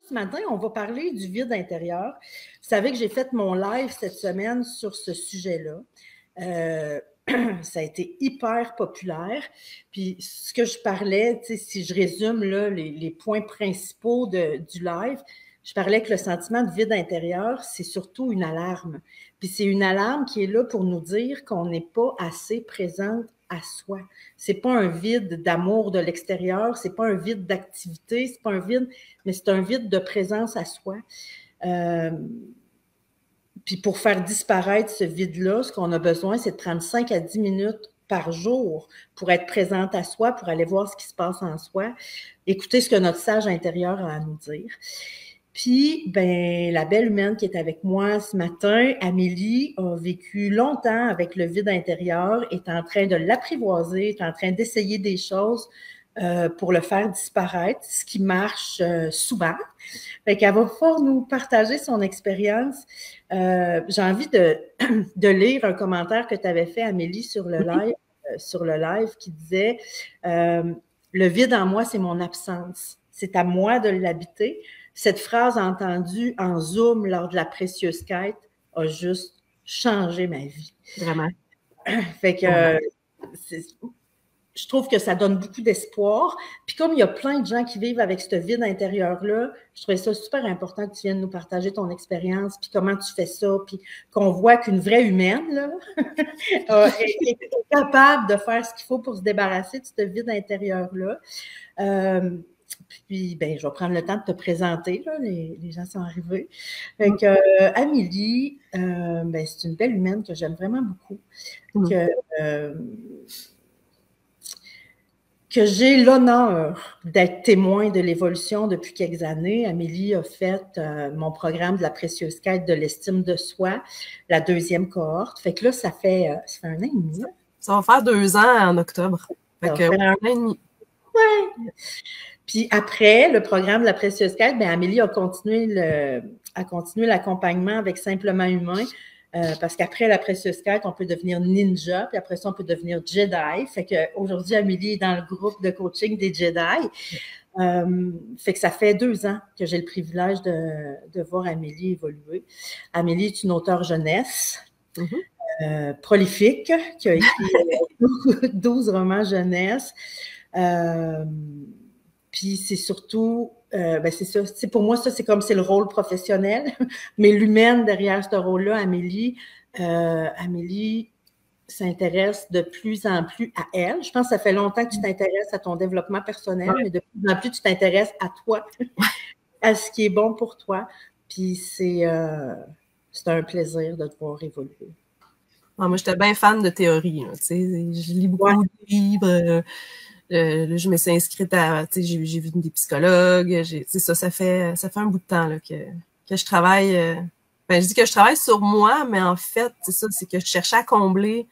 Ce matin, on va parler du vide intérieur. Vous savez que j'ai fait mon live cette semaine sur ce sujet-là. Ça a été hyper populaire. Puis ce que je parlais, si je résume là, les points principaux du live, je parlais que le sentiment de vide intérieur, c'est surtout une alarme. Puis c'est une alarme qui est là pour nous dire qu'on n'est pas assez présente à soi. C'est pas un vide d'amour de l'extérieur, c'est pas un vide d'activité, c'est pas un vide, mais c'est un vide de présence à soi. Puis pour faire disparaître ce vide-là, ce qu'on a besoin, c'est de prendre 5 à 10 minutes par jour pour être présente à soi, pour aller voir ce qui se passe en soi, écouter ce que notre sage intérieur a à nous dire. Puis, ben, la belle humaine qui est avec moi ce matin, Amélie, a vécu longtemps avec le vide intérieur, est en train de l'apprivoiser, est en train d'essayer des choses pour le faire disparaître, ce qui marche souvent. Fait qu'elle va pouvoir nous partager son expérience. J'ai envie de lire un commentaire que tu avais fait, Amélie, sur le live qui disait le vide en moi, c'est mon absence. C'est à moi de l'habiter. Cette phrase entendue en Zoom lors de la précieuse quête a juste changé ma vie. Vraiment. Fait que je trouve que ça donne beaucoup d'espoir. Puis comme il y a plein de gens qui vivent avec ce vide intérieur-là, je trouvais ça super important que tu viennes nous partager ton expérience, puis comment tu fais ça, puis qu'on voit qu'une vraie humaine là, est capable de faire ce qu'il faut pour se débarrasser de ce vide intérieur-là. Puis, ben, je vais prendre le temps de te présenter, là, les gens sont arrivés. Fait que, Amélie, ben, c'est une belle humaine que j'aime vraiment beaucoup, que j'ai l'honneur d'être témoin de l'évolution depuis quelques années. Amélie a fait mon programme de la précieuse quête de l'estime de soi, la 2e cohorte. Fait que là, ça fait 1 an et demi. Là. Ça va faire 2 ans en octobre. Fait que 1 an et demi. Ouais. Puis après le programme de la précieuse quête, ben Amélie a continué l'accompagnement avec Simplement Humain. Parce qu'après la précieuse quête, on peut devenir ninja, puis après ça, on peut devenir Jedi. Fait qu'aujourd'hui, Amélie est dans le groupe de coaching des Jedi. Fait que ça fait 2 ans que j'ai le privilège de voir Amélie évoluer. Amélie est une auteure jeunesse, prolifique, qui a écrit 12 romans jeunesse. Puis c'est surtout, ben c'est ça, pour moi, ça, c'est le rôle professionnel, mais l'humaine derrière ce rôle-là, Amélie s'intéresse de plus en plus à elle. Je pense que ça fait longtemps que tu t'intéresses à ton développement personnel, mais de plus en plus, tu t'intéresses à toi, à ce qui est bon pour toi. Puis c'est un plaisir de te voir évoluer. Ah, moi, j'étais bien fan de théorie. Tu sais, je lis beaucoup de livres. Là, je me suis inscrite à, tu sais, j'ai vu des psychologues, ça fait un bout de temps là, que je travaille. Ben, je dis que je travaille sur moi, mais en fait, c'est ça, c'est que je cherchais à combler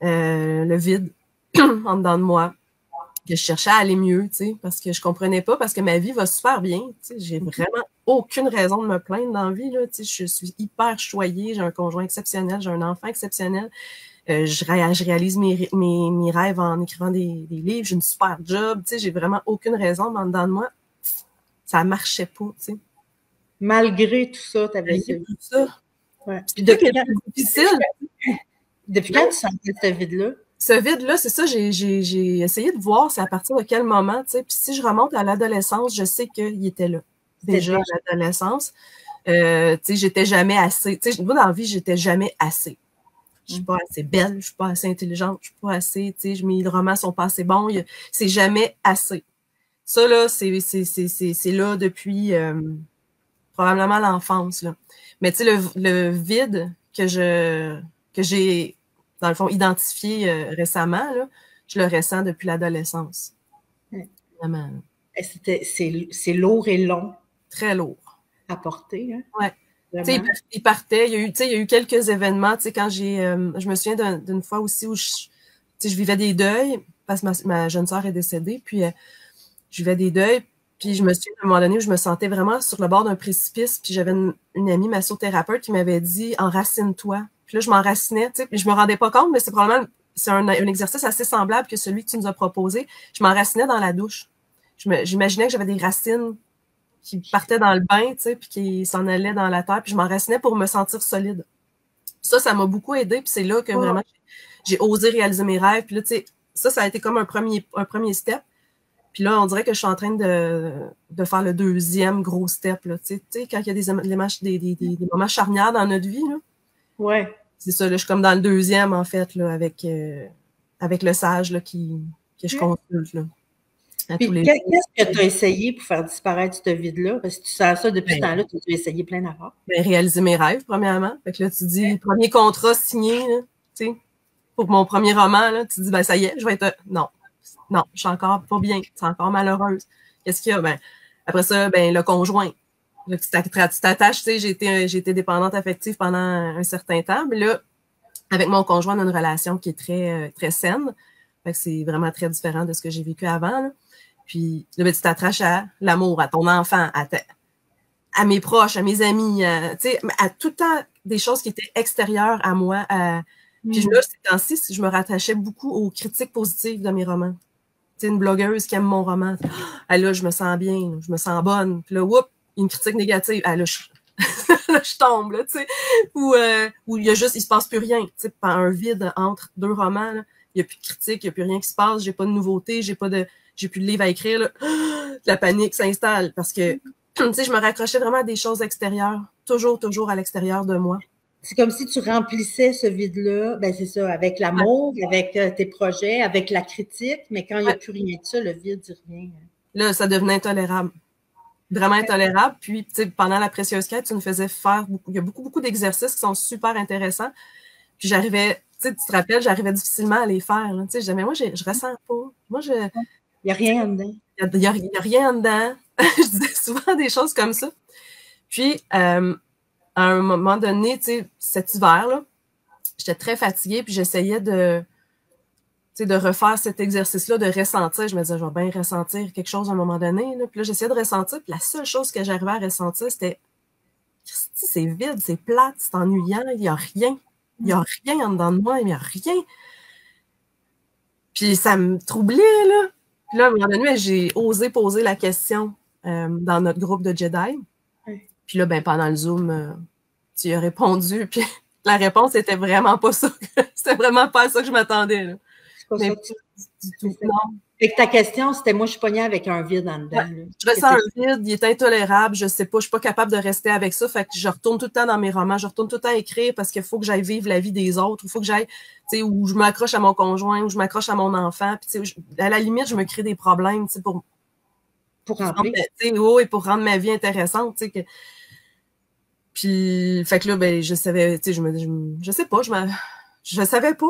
le vide en dedans de moi, que je cherchais à aller mieux, tu sais, parce que je comprenais pas, parce que ma vie va super bien, tu sais, j'ai vraiment aucune raison de me plaindre dans la vie, là, tu sais, je suis hyper choyée, j'ai un conjoint exceptionnel, j'ai un enfant exceptionnel. Je réalise mes rêves en écrivant des livres, j'ai une super job, tu sais, j'ai vraiment aucune raison, mais en dedans de moi, ça marchait pas, tu sais. Malgré tout ça, tu avais tout ça. Ouais. Puis depuis difficile. Depuis quand tu sentais ce vide-là? Ce vide-là, c'est ça, j'ai essayé de voir c'est à partir de quel moment, tu sais. Puis si je remonte à l'adolescence, je sais qu'il était là. Déjà à l'adolescence. Tu sais, j'étais jamais assez. Tu sais, moi, dans la vie, j'étais jamais assez. Je suis pas assez belle, je suis pas assez intelligente, je suis pas assez, tu sais, mes romans sont pas assez bons, c'est jamais assez. Ça, là, c'est là depuis probablement l'enfance, là. Mais tu sais, le vide que j'ai, dans le fond, identifié récemment, là, je le ressens depuis l'adolescence. Vraiment. C'est lourd et long. Très lourd. À porter, hein? Ouais. Tu sais, il partait, il y a eu quelques événements, tu sais, quand je me souviens d'une fois aussi où je vivais des deuils, parce que ma jeune sœur est décédée, puis je vivais des deuils, puis je me souviens à un moment donné où je me sentais vraiment sur le bord d'un précipice, puis j'avais une amie massothérapeute qui m'avait dit « enracine-toi ». Puis là, je m'enracinais, tu sais, puis je me rendais pas compte, mais c'est probablement, c'est un exercice assez semblable que celui que tu nous as proposé. Je m'enracinais dans la douche. J'imaginais que j'avais des racines qui partait dans le bain, tu sais, puis qui s'en allait dans la terre, puis je m'enracinais pour me sentir solide. Ça m'a beaucoup aidé, puis c'est là que vraiment j'ai osé réaliser mes rêves. Puis là, tu sais, ça a été comme un premier step. Puis là, on dirait que je suis en train de faire le deuxième gros step, là. Tu sais, quand il y a des moments charnières dans notre vie, là. Ouais. C'est ça, là, je suis comme dans le deuxième, en fait, là, avec le sage, là, que je consulte, là. Puis, qu'est-ce que tu as essayé pour faire disparaître ce vide-là? Parce que tu sens ça depuis ce temps-là, tu as essayé plein d'affaires. Ben, réaliser mes rêves, premièrement. Fait que là, tu dis, premier contrat signé, là, tu sais, pour mon premier roman, là, tu dis, ben, ça y est, je vais être, non, je suis encore pas bien, je suis encore malheureuse. Qu'est-ce qu'il y a? Ben, après ça, ben, le conjoint. Là, tu t'attaches, tu sais, j'ai été dépendante affective pendant un certain temps, mais là, avec mon conjoint, on a une relation qui est très, très saine. Fait que c'est vraiment très différent de ce que j'ai vécu avant, là. Puis là, ben, tu t'attaches à l'amour, à ton enfant, à mes proches, à mes amis, tu sais, à tout le temps des choses qui étaient extérieures à moi. Puis là, ces temps-ci, je me rattachais beaucoup aux critiques positives de mes romans. Tu sais, une blogueuse qui aime mon roman. Ah, là, je me sens bien, je me sens bonne. Puis là, whoop, une critique négative. Ah, là, je tombe, là, tu sais. Ou il y a juste, il se passe plus rien. Tu sais, un vide entre deux romans, là. Il n'y a plus de critique, il n'y a plus rien qui se passe, j'ai pas de nouveauté, j'ai plus de livre à écrire, là. La panique s'installe parce que, tu sais, je me raccrochais vraiment à des choses extérieures, toujours à l'extérieur de moi. C'est comme si tu remplissais ce vide-là, ben c'est ça, avec l'amour, avec tes projets, avec la critique, mais quand il n'y a plus rien de ça, le vide, il revient. Là, ça devenait intolérable. Vraiment intolérable. Puis, tu sais, pendant la précieuse quête, tu nous faisais faire il y a beaucoup d'exercices qui sont super intéressants. Puis j'arrivais, tu sais, tu te rappelles, j'arrivais difficilement à les faire. Tu sais, je disais, mais moi, je ressens pas. Moi, il n'y a rien en dedans. Il y a rien en dedans. Je disais souvent des choses comme ça. Puis, à un moment donné, tu sais, cet hiver-là, j'étais très fatiguée, puis j'essayais de refaire cet exercice-là, de ressentir. Je me disais, je vais bien ressentir quelque chose à un moment donné. Là. Puis là, j'essayais de ressentir, puis la seule chose que j'arrivais à ressentir, c'était, Christy, c'est vide, c'est plate, c'est ennuyant, il n'y a rien. Il n'y a rien en dedans de moi, il n'y a rien. Puis ça me troublait, là. Puis là, à un moment donné, j'ai osé poser la question dans notre groupe de Jedi. Puis là, ben pendant le Zoom, tu y as répondu, puis la réponse était vraiment pas ça. C'était vraiment pas à ça que je m'attendais, là. C'est pas ça du tout. Non. Fait que ta question, c'était moi, je suis pognée avec un vide en dedans. Ouais. Je ressens un vide, il est intolérable, je sais pas, je suis pas capable de rester avec ça. Fait que je retourne tout le temps dans mes romans, je retourne tout le temps à écrire parce qu'il faut que j'aille vivre la vie des autres, il faut que j'aille, tu sais, où je m'accroche à mon conjoint, où je m'accroche à mon enfant. Puis, tu sais, à la limite, je me crée des problèmes, tu sais, pour remplir. Tu sais, et pour rendre ma vie intéressante, tu sais. Puis, fait que là, ben, je savais, tu sais, je sais pas, je savais pas.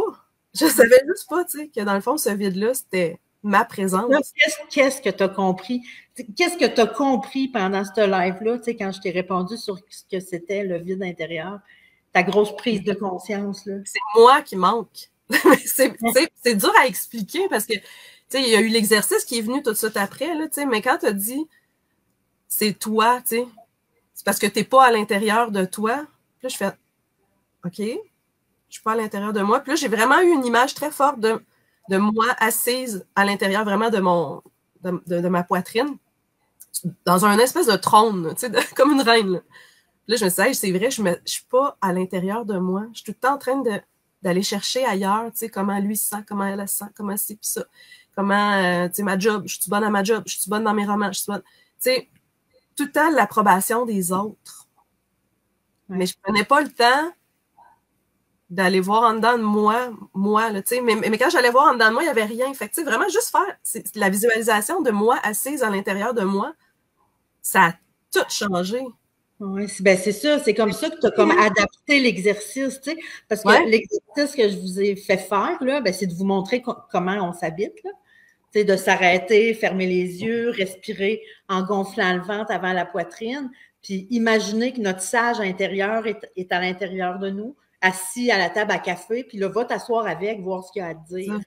Je savais juste pas, tu sais, que dans le fond, ce vide-là, c'était ma présence. Qu'est-ce que tu as compris? Qu'est-ce que tu as compris pendant ce live-là, tu sais, quand je t'ai répondu sur ce que c'était le vide intérieur? Ta grosse prise de conscience, là. C'est moi qui manque. C'est dur à expliquer parce que, tu sais, il y a eu l'exercice qui est venu tout de suite après, là, tu sais, mais quand tu as dit, c'est toi, tu sais, c'est parce que tu n'es pas à l'intérieur de toi. Puis là, je fais, OK, je suis pas à l'intérieur de moi. Puis là, j'ai vraiment eu une image très forte de moi assise à l'intérieur vraiment de ma poitrine, dans un espèce de trône, tu sais, comme une reine. Là, je me suis dit, hey, c'est vrai, je suis pas à l'intérieur de moi. Je suis tout le temps en train d'aller chercher ailleurs, tu sais, comment lui se sent, comment elle se sent, comment c'est, puis ça. Comment, tu sais, ma job, je suis bonne à ma job, je suis bonne dans mes romans, je suis bonne. Tu sais, tout le temps l'approbation des autres. Ouais. Mais je prenais pas le temps d'aller voir en dedans de moi, là, tu sais. Mais quand j'allais voir en dedans de moi, il n'y avait rien. Fait que, tu sais, vraiment juste faire la visualisation de moi assise à l'intérieur de moi, ça a tout changé. Oui, c'est ça. C'est comme ça que tu as comme adapté l'exercice, tu sais. Parce que l'exercice que je vous ai fait faire, là, ben, c'est de vous montrer comment on s'habite, là. Tu sais, de s'arrêter, fermer les yeux, respirer en gonflant le ventre avant la poitrine, puis imaginer que notre sage intérieur est à l'intérieur de nous, assis à la table à café, puis là, va t'asseoir avec, voir ce qu'il y a à te dire.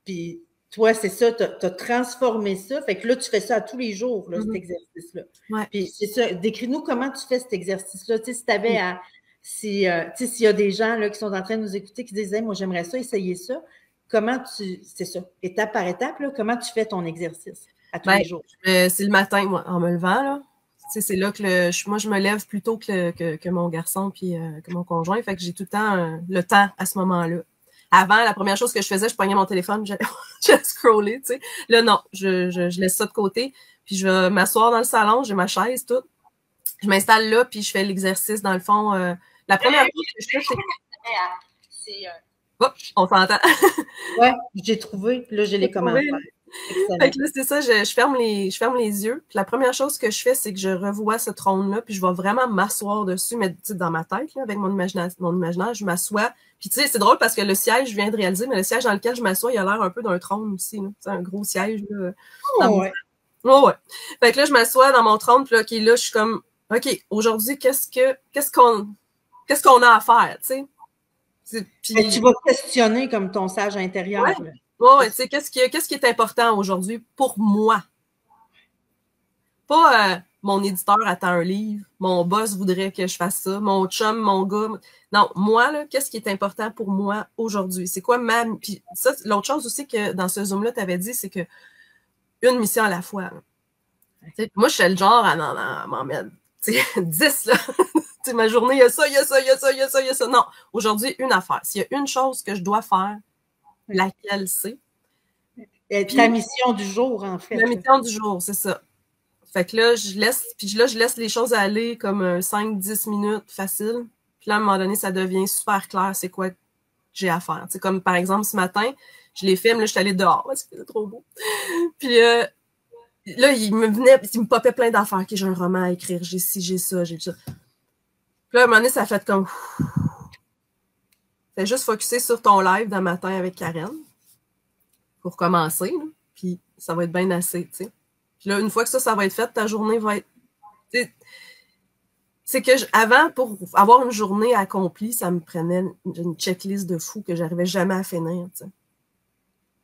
Puis toi, c'est ça, tu as transformé ça. Fait que là, tu fais ça à tous les jours, là, cet exercice-là. Ouais. Puis c'est ça. Décris-nous comment tu fais cet exercice-là. Tu sais, si tu avais à. Tu sais, s'il y a des gens là, qui sont en train de nous écouter qui disent hey, moi, j'aimerais ça, essayer ça. Comment tu. C'est ça, étape par étape, là, comment tu fais ton exercice à tous les jours? C'est le matin, moi, en me levant, là. c'est là que moi, je me lève plus tôt que mon garçon puis que mon conjoint. Fait que j'ai tout le temps le temps à ce moment-là. Avant, la première chose que je faisais, je pognais mon téléphone, je scrollais, tu sais. Là, non, je laisse ça de côté. Puis je vais m'asseoir dans le salon, j'ai ma chaise, tout. Je m'installe là, puis je fais l'exercice. Dans le fond, la première chose que je fais, c'est... Oh, on s'entend. Ouais, j'ai trouvé. Là, j'ai les commentaires. Fait que là, c'est ça, je ferme les yeux. Puis la première chose que je fais, c'est que je revois ce trône-là, puis je vais vraiment m'asseoir dessus, mais dans ma tête, là, avec mon imaginaire, je m'assois. Puis tu sais, c'est drôle parce que le siège, je viens de réaliser, mais le siège dans lequel je m'assois, il a l'air un peu d'un trône aussi. C'est un gros siège. Là, ouais. Ouais. Fait que là, je m'assois dans mon trône, puis là, okay, là, je suis comme, OK, aujourd'hui, qu'est-ce qu'on a à faire, tu sais? Puis, tu vas questionner comme ton sage intérieur. Ouais, tu sais, qu'est-ce qui est important aujourd'hui pour moi? Pas mon éditeur attend un livre, mon boss voudrait que je fasse ça, mon chum, mon gars. Non, moi, là, qu'est-ce qui est important pour moi aujourd'hui? C'est quoi ma... Puis ça, l'autre chose aussi que dans ce Zoom-là, tu avais dit, c'est que une mission à la fois. Moi, je suis le genre à m'en mettre 10, là. Ma journée, il y a ça, il y a ça, il y a ça, il y a ça, il y a ça. Non, aujourd'hui, une affaire. S'il y a une chose que je dois faire, laquelle c'est? Ta mission du jour, en fait. La mission du jour, c'est ça. Fait que là, je laisse les choses aller comme 5-10 minutes facile. Puis là, à un moment donné, ça devient super clair c'est quoi que j'ai à faire. T'sais, comme par exemple, ce matin, je l'ai fait, mais là, je suis allée dehors parce que c'était trop beau. Puis là, il me popait plein d'affaires. OK, j'ai un roman à écrire, j'ai ci, j'ai ça, j'ai ça. Puis là, à un moment donné, ça a fait comme... Fais juste focusser sur ton live d'un matin avec Karen pour commencer. Là. Puis ça va être bien assez, tu sais. Puis là, une fois que ça va être fait, ta journée va être... C'est que avant, pour avoir une journée accomplie, ça me prenait une checklist de fou que j'arrivais jamais à finir, tu sais.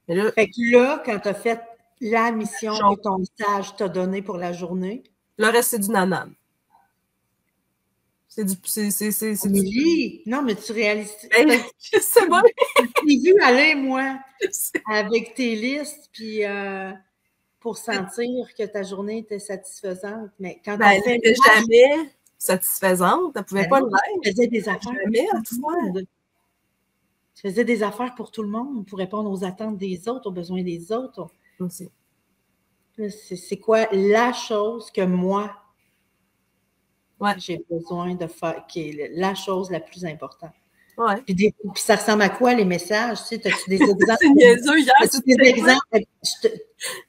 Mais là, fait que là, quand tu as fait la mission que ton sage t'a donnée pour la journée... Le reste, c'est du nanane. C'est Amélie, non, mais tu réalises... je sais pas. J'ai vu aller, moi, avec tes listes, puis pour sentir que ta journée était satisfaisante. Mais quand on fait... jamais satisfaisante. Elle pouvait pas l'être. Tu faisais des affaires jamais pour tout le monde. Tu faisais des affaires pour tout le monde, pour répondre aux attentes des autres, aux besoins des autres. Aussi. C'est quoi la chose que moi, ouais. j'ai besoin de faire, qui est la chose la plus importante? Ouais. Puis ça ressemble à quoi, les messages? Tu sais, as-tu des exemples? C'est niaiseux, hier. As-tu des exemples?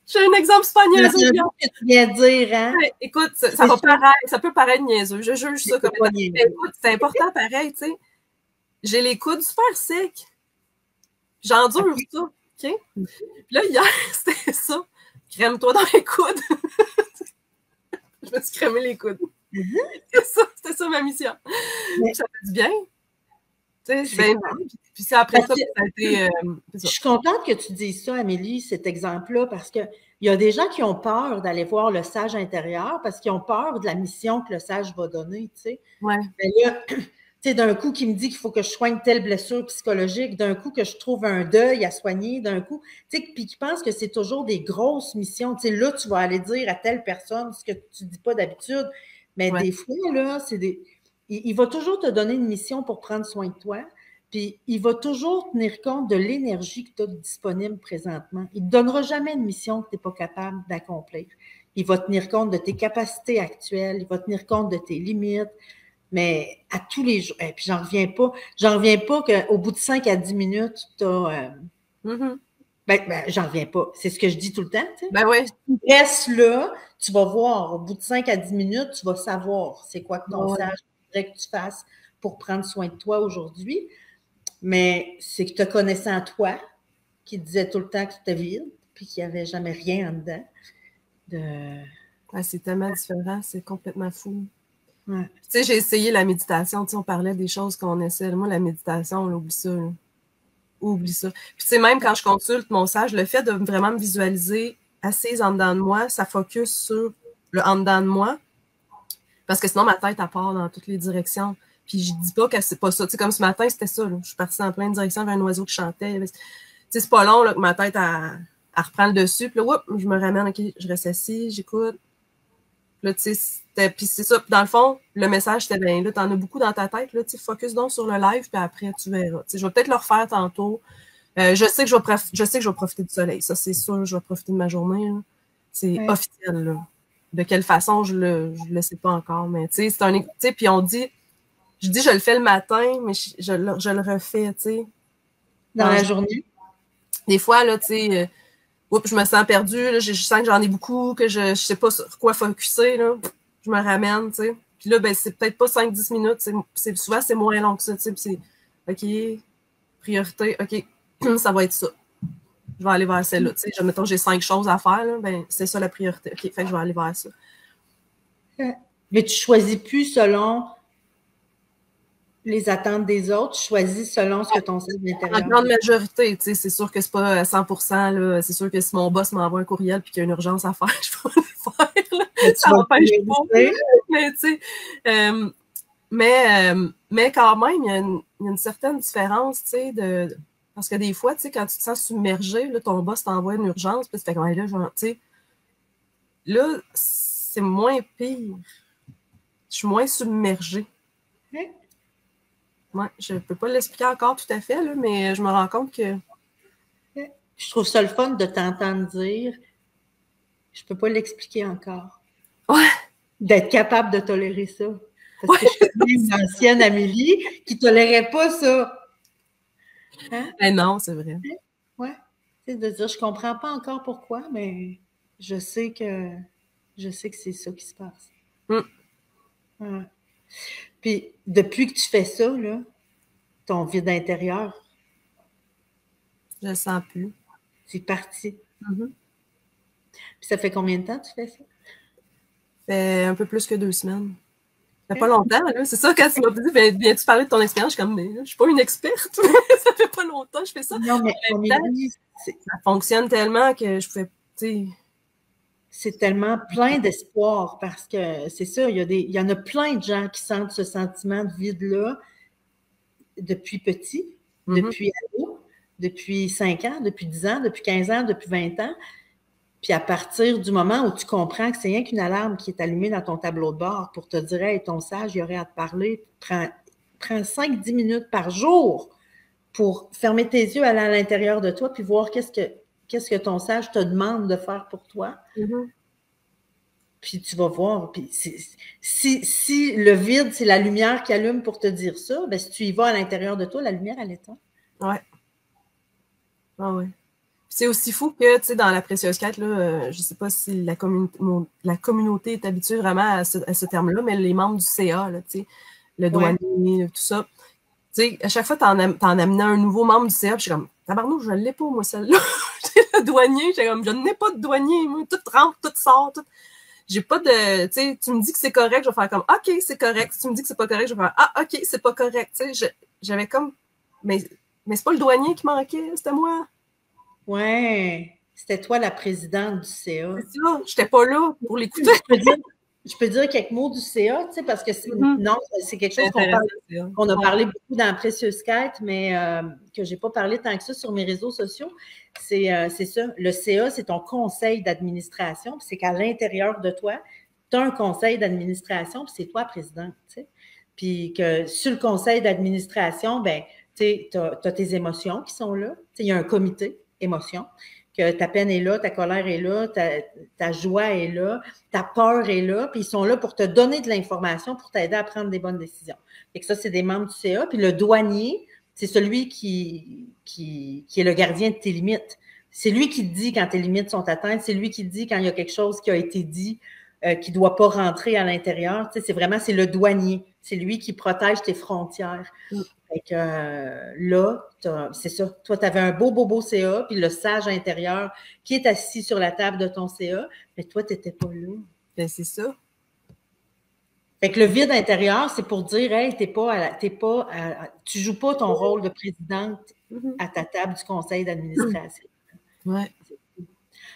J'ai un exemple, c'est pas niaiseux. Que tu viens de dire, hein? Ouais, écoute, ça peut paraître niaiseux. Je juge ça comme ça. Écoute, c'est important pareil, tu sais. J'ai les coudes super secs. J'endure ça, OK? Puis là, hier, c'était ça. Crème-toi dans les coudes. Je me suis crémé les coudes. C'était ça ma mission. Ça fait du bien. Tu sais, puis c'est après ça que ça a été... je suis contente que tu dises ça, Amélie, cet exemple-là, parce qu'il y a des gens qui ont peur d'aller voir le sage intérieur parce qu'ils ont peur de la mission que le sage va donner, tu sais. Ouais. Mais là, tu sais, d'un coup, qui me dit qu'il faut que je soigne telle blessure psychologique, d'un coup, que je trouve un deuil à soigner, d'un coup, tu sais, puis qui pense que c'est toujours des grosses missions. Tu sais, là, tu vas aller dire à telle personne ce que tu ne dis pas d'habitude, mais des fois, là, c'est des... Il va toujours te donner une mission pour prendre soin de toi, puis il va toujours tenir compte de l'énergie que tu as disponible présentement. Il ne te donnera jamais une mission que tu n'es pas capable d'accomplir. Il va tenir compte de tes capacités actuelles, il va tenir compte de tes limites, mais à tous les jours. Et puis, j'en reviens pas qu'au bout de 5 à 10 minutes, tu as... j'en reviens pas. C'est ce que je dis tout le temps. Tu sais. Ben oui. Tu restes là, tu vas voir. Au bout de 5 à 10 minutes, tu vas savoir c'est quoi que ton sage voudrait que tu fasses pour prendre soin de toi aujourd'hui. Mais c'est que te connaissant toi, qui disait tout le temps que tu étais vide, puis qu'il n'y avait jamais rien en dedans. C'est tellement différent, c'est complètement fou. Ouais. Tu sais, j'ai essayé la méditation, tu sais, on parlait des choses qu'on essaie. Moi, la méditation, on oublie ça. Là. Oublie ça. Puis tu sais, même quand je consulte mon sage, le fait de vraiment me visualiser assise en dedans de moi, ça focus sur le en dedans de moi, parce que sinon, ma tête, elle part dans toutes les directions. Puis je dis pas que c'est pas ça. Tu sais, comme ce matin, c'était ça. Là. Je suis partie dans plein de directions vers un oiseau qui chantait. Tu sais, c'est pas long là, que ma tête, elle reprend le dessus. Puis là, je me ramène, OK, je reste assise, j'écoute. Là, tu sais, puis c'est ça. Puis dans le fond, le message, c'était bien là, t'en as beaucoup dans ta tête, là, tu sais, focus donc sur le live, puis après, tu verras. Tu sais, je vais peut-être le refaire tantôt. Je sais que je vais profiter du soleil. Ça, c'est sûr, je vais profiter de ma journée. C'est officiel, là. De quelle façon, je le sais pas encore. Mais tu sais, c'est un. Tu sais, puis on dit. Je dis je le fais le matin, mais je le refais, tu sais. Dans la journée. Des fois, là, tu sais, oups, je me sens perdue, là, je sens que j'en ai beaucoup, que je sais pas sur quoi focusser, là. Je me ramène, tu sais. Puis là, ben, c'est peut-être pas 5-10 minutes. Souvent, c'est moins long que ça, tu sais. Puis c'est OK, priorité, OK, ça va être ça. Je vais aller vers celle-là. Tu sais, mettons, j'ai 5 choses à faire, là, ben, c'est ça la priorité. OK, fait que je vais aller vers ça. Mais tu choisis plus selon les attentes des autres, tu choisis selon ce que ton site d'intérieur. En grande majorité, tu sais, c'est sûr que c'est pas à 100%, là. C'est sûr que si mon boss m'envoie un courriel et qu'il y a une urgence à faire, je vais le faire, là. Ça m'empêche pas. Mais, tu sais, mais quand même, il y a une certaine différence, tu sais, parce que des fois, tu sais, quand tu te sens submergé, là, ton boss t'envoie une urgence, puis tu fais comme, là, tu sais, là, c'est moins pire. Je suis moins submergée. Ouais, je ne peux pas l'expliquer encore tout à fait, là, mais je me rends compte que... Je trouve ça le fun de t'entendre dire « je ne peux pas l'expliquer encore ». Ouais. D'être capable de tolérer ça. Parce que je connais une ancienne Amélie qui ne tolérait pas ça. Hein? Ben non, c'est vrai. Oui. C'est de dire « je ne comprends pas encore pourquoi, mais je sais que c'est ça qui se passe. » Ouais. Puis, depuis que tu fais ça, là, ton vide intérieur, je le sens plus. C'est parti. Puis ça fait combien de temps que tu fais ça? Ça fait un peu plus que 2 semaines. Ça fait pas longtemps, là. C'est ça, quand tu m'as dit, viens-tu parler de ton expérience? Je suis comme, mais je suis pas une experte. Ça fait pas longtemps que je fais ça. Non, mais ça fonctionne tellement que je pouvais, tu sais... C'est tellement plein d'espoir parce que c'est ça, il y en a plein de gens qui sentent ce sentiment de vide-là depuis petit, depuis ado, depuis 5 ans, depuis 10 ans, depuis 15 ans, depuis 20 ans. Puis à partir du moment où tu comprends que c'est rien qu'une alarme qui est allumée dans ton tableau de bord pour te dire « Hey, ton sage, il y aurait à te parler, prends 5-10 minutes par jour pour fermer tes yeux, aller à l'intérieur de toi puis voir qu'est-ce que ton sage te demande de faire pour toi. » Puis tu vas voir. Puis si le vide, c'est la lumière qui allume pour te dire ça, bien, si tu y vas à l'intérieur de toi, la lumière, elle éteint. Ouais. Ah ouais. C'est aussi fou que, tu sais, dans la précieuse quête, là, je ne sais pas si la communauté est habituée vraiment à ce terme-là, mais les membres du CA, là, tu sais, le douanier, tout ça. Tu sais, à chaque fois, t'en amenais un nouveau membre du CA, puis je suis comme, tabarnou, je ne l'ai pas, moi, celle-là. Le douanier, j'ai comme, je n'ai pas de douanier, moi, tout rentre, tout sort, tout. J'ai pas de, tu sais, tu me dis que c'est correct, je vais faire comme, OK, c'est correct. Si tu me dis que c'est pas correct, je vais faire, ah, OK, c'est pas correct. Tu sais, j'avais comme, mais c'est pas le douanier qui manquait, c'était moi. Ouais, c'était toi la présidente du CA. C'est ça, j'étais pas là pour l'écouter. Je peux dire quelques mots du CA, tu sais, parce que non, c'est quelque chose qu'on a parlé beaucoup dans Précieuse Quête, mais que j'ai pas parlé tant que ça sur mes réseaux sociaux. C'est ça. Le CA, c'est ton conseil d'administration, puis c'est qu'à l'intérieur de toi, tu as un conseil d'administration, puis c'est toi présidente, tu sais. Puis que sur le conseil d'administration, ben, tu as tes émotions qui sont là. Tu sais, il y a un comité émotions, que ta peine est là, ta colère est là, ta joie est là, ta peur est là, puis ils sont là pour te donner de l'information, pour t'aider à prendre des bonnes décisions. Et que ça, c'est des membres du CA. Puis le douanier, c'est celui qui est le gardien de tes limites. C'est lui qui te dit quand tes limites sont atteintes, c'est lui qui te dit quand il y a quelque chose qui a été dit qui ne doit pas rentrer à l'intérieur. Tu sais, c'est le douanier. C'est lui qui protège tes frontières. Fait que là, c'est ça. Toi, tu avais un beau CA, puis le sage intérieur qui est assis sur la table de ton CA, mais toi, tu n'étais pas là. Ben, c'est ça. Fait que le vide intérieur, c'est pour dire, hey, tu joues pas ton rôle de présidente à ta table du conseil d'administration. Ouais.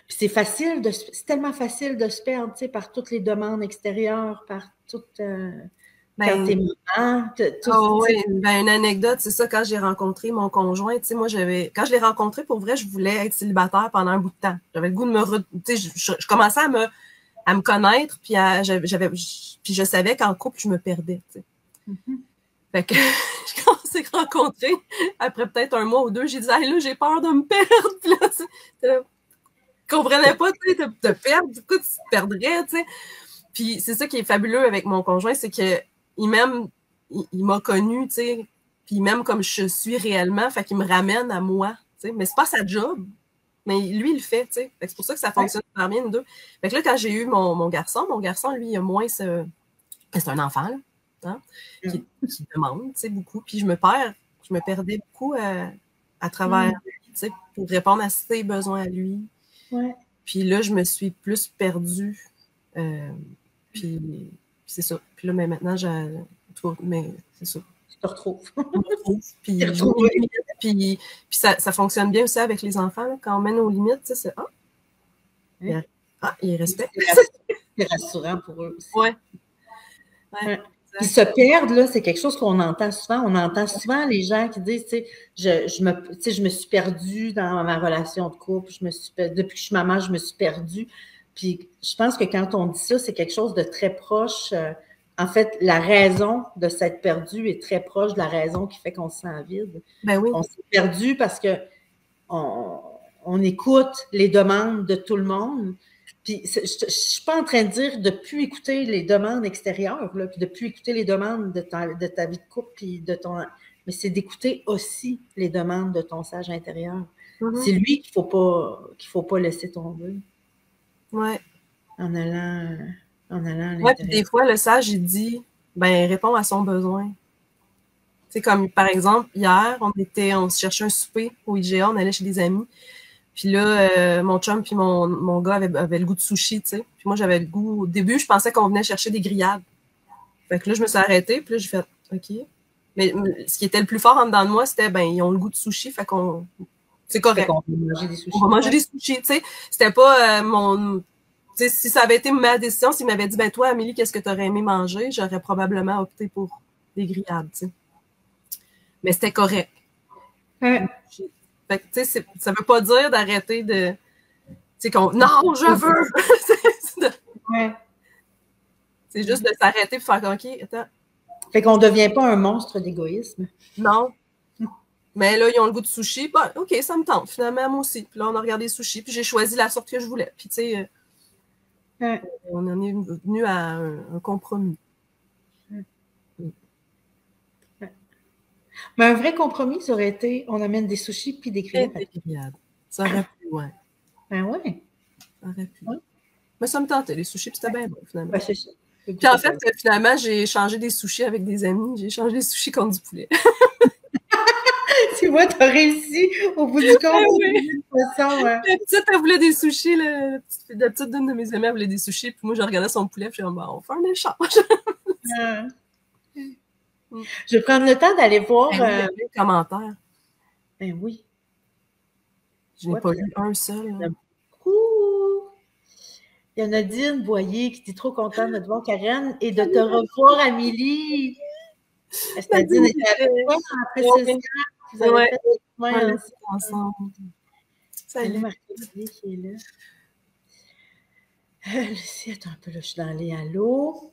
Puis c'est tellement facile de se perdre, tu sais, par toutes les demandes extérieures, par toutes... quand t'es maman, une anecdote, c'est ça, quand j'ai rencontré mon conjoint, tu sais, moi, quand je l'ai rencontré, pour vrai, je voulais être célibataire pendant un bout de temps. J'avais le goût de tu sais, je commençais à me à me connaître, puis puis je savais qu'en couple, je me perdais, tu sais. Fait que quand on s'est rencontrés, après peut-être 1 mois ou 2, j'ai dit, hey, là, j'ai peur de me perdre. Puis là, tu sais, je comprenais pas, tu sais, te perdre, du coup, tu te perdrais, tu sais. Puis c'est ça qui est fabuleux avec mon conjoint, c'est que il m'a connue, tu sais, puis il m'aime comme je suis réellement, fait qu'il me ramène à moi, tu sais. Mais c'est pas sa job, mais lui, il le fait, tu sais. C'est pour ça que ça fonctionne super bien, nous deux. Fait que là, quand j'ai eu mon garçon, lui, il a moins ce... C'est un enfant, là. Hein, qui demande, tu sais, beaucoup. Puis je me perdais beaucoup à travers lui, tu sais, pour répondre à ses besoins à lui. Ouais. Puis là, je me suis plus perdue. Puis c'est ça. Puis là, mais maintenant, mais c'est ça. Tu te retrouves. Je me retrouve. Puis ça fonctionne bien aussi avec les enfants. Là, quand on mène aux limites, tu sais, c'est ils respectent. C'est rassurant pour eux aussi. Ouais. Ils se perdent, là, c'est quelque chose qu'on entend souvent. On entend souvent les gens qui disent, tu sais, je me suis perdue dans ma relation de couple, depuis que je suis maman, je me suis perdue. Puis je pense que quand on dit ça, c'est quelque chose de très proche. En fait, la raison de s'être perdu est très proche de la raison qui fait qu'on se sent vide. Ben oui. On s'est perdu parce que on écoute les demandes de tout le monde. Puis je ne suis pas en train de dire de ne plus écouter les demandes extérieures, là, puis de ne plus écouter les demandes de ta vie de couple, puis mais c'est d'écouter aussi les demandes de ton sage intérieur. C'est lui qu'il faut pas laisser tomber. Ouais. En allant à l'intérieur. Ouais, puis des fois, le sage, il dit, répond à son besoin. C'est comme, par exemple, hier, on se cherchait un souper au IGA, on allait chez des amis. Puis là, mon chum puis mon gars avait le goût de sushi, tu sais. Puis moi, j'avais le goût... Au début, je pensais qu'on venait chercher des grillades. Fait que là, je me suis arrêtée, puis là, j'ai fait « OK ». Mais ce qui était le plus fort en dedans de moi, c'était, ils ont le goût de sushi, fait qu'on... C'est correct. On va manger des sushis. On va manger des sushis, tu sais. C'était pas mon... Tu sais, si ça avait été ma décision, s'il m'avait dit « toi, Amélie, qu'est-ce que tu aurais aimé manger? » J'aurais probablement opté pour des grillades, tu sais. Mais c'était correct. Fait que, tu sais, ça veut pas dire d'arrêter de... Tu sais, non, je veux! C'est juste de s'arrêter et faire « OK, attends. » Fait qu'on devient pas un monstre d'égoïsme. Non. Mais là, ils ont le goût de sushi. OK, ça me tente. Finalement, moi aussi. Puis là, on a regardé sushi. Puis j'ai choisi la sorte que je voulais. Puis, tu sais, on en est venu à un compromis. Mais un vrai compromis, ça aurait été on amène des sushis puis des grillades. Ça aurait pu, ouais. Ben ouais. Ça aurait pu. Ouais. Mais ça me tentait, les sushis, puis c'était bien bon, finalement. Ben, c'est ça. Puis en fait, finalement, j'ai changé des sushis avec des amis. J'ai changé des sushis contre du poulet. Tu vois, t'as réussi au bout du compte. Oui. La petite, elle voulait des sushis. La petite d'une de mes amies, elle voulait des sushis. Puis moi, je regardais son poulet. Puis je disais, on fait un échange. Je vais prendre le temps d'aller voir. Les commentaires. Ben oui. Je n'ai pas lu un seul. Il y a Nadine Boyer qui dit trop contente de te voir, Karen, et de te revoir, Amélie. Nadine était avec toi après ce vous avez fait des points ensemble. Salut Marc-Olivier qui est là. Attends un peu, là, je suis dans les allos.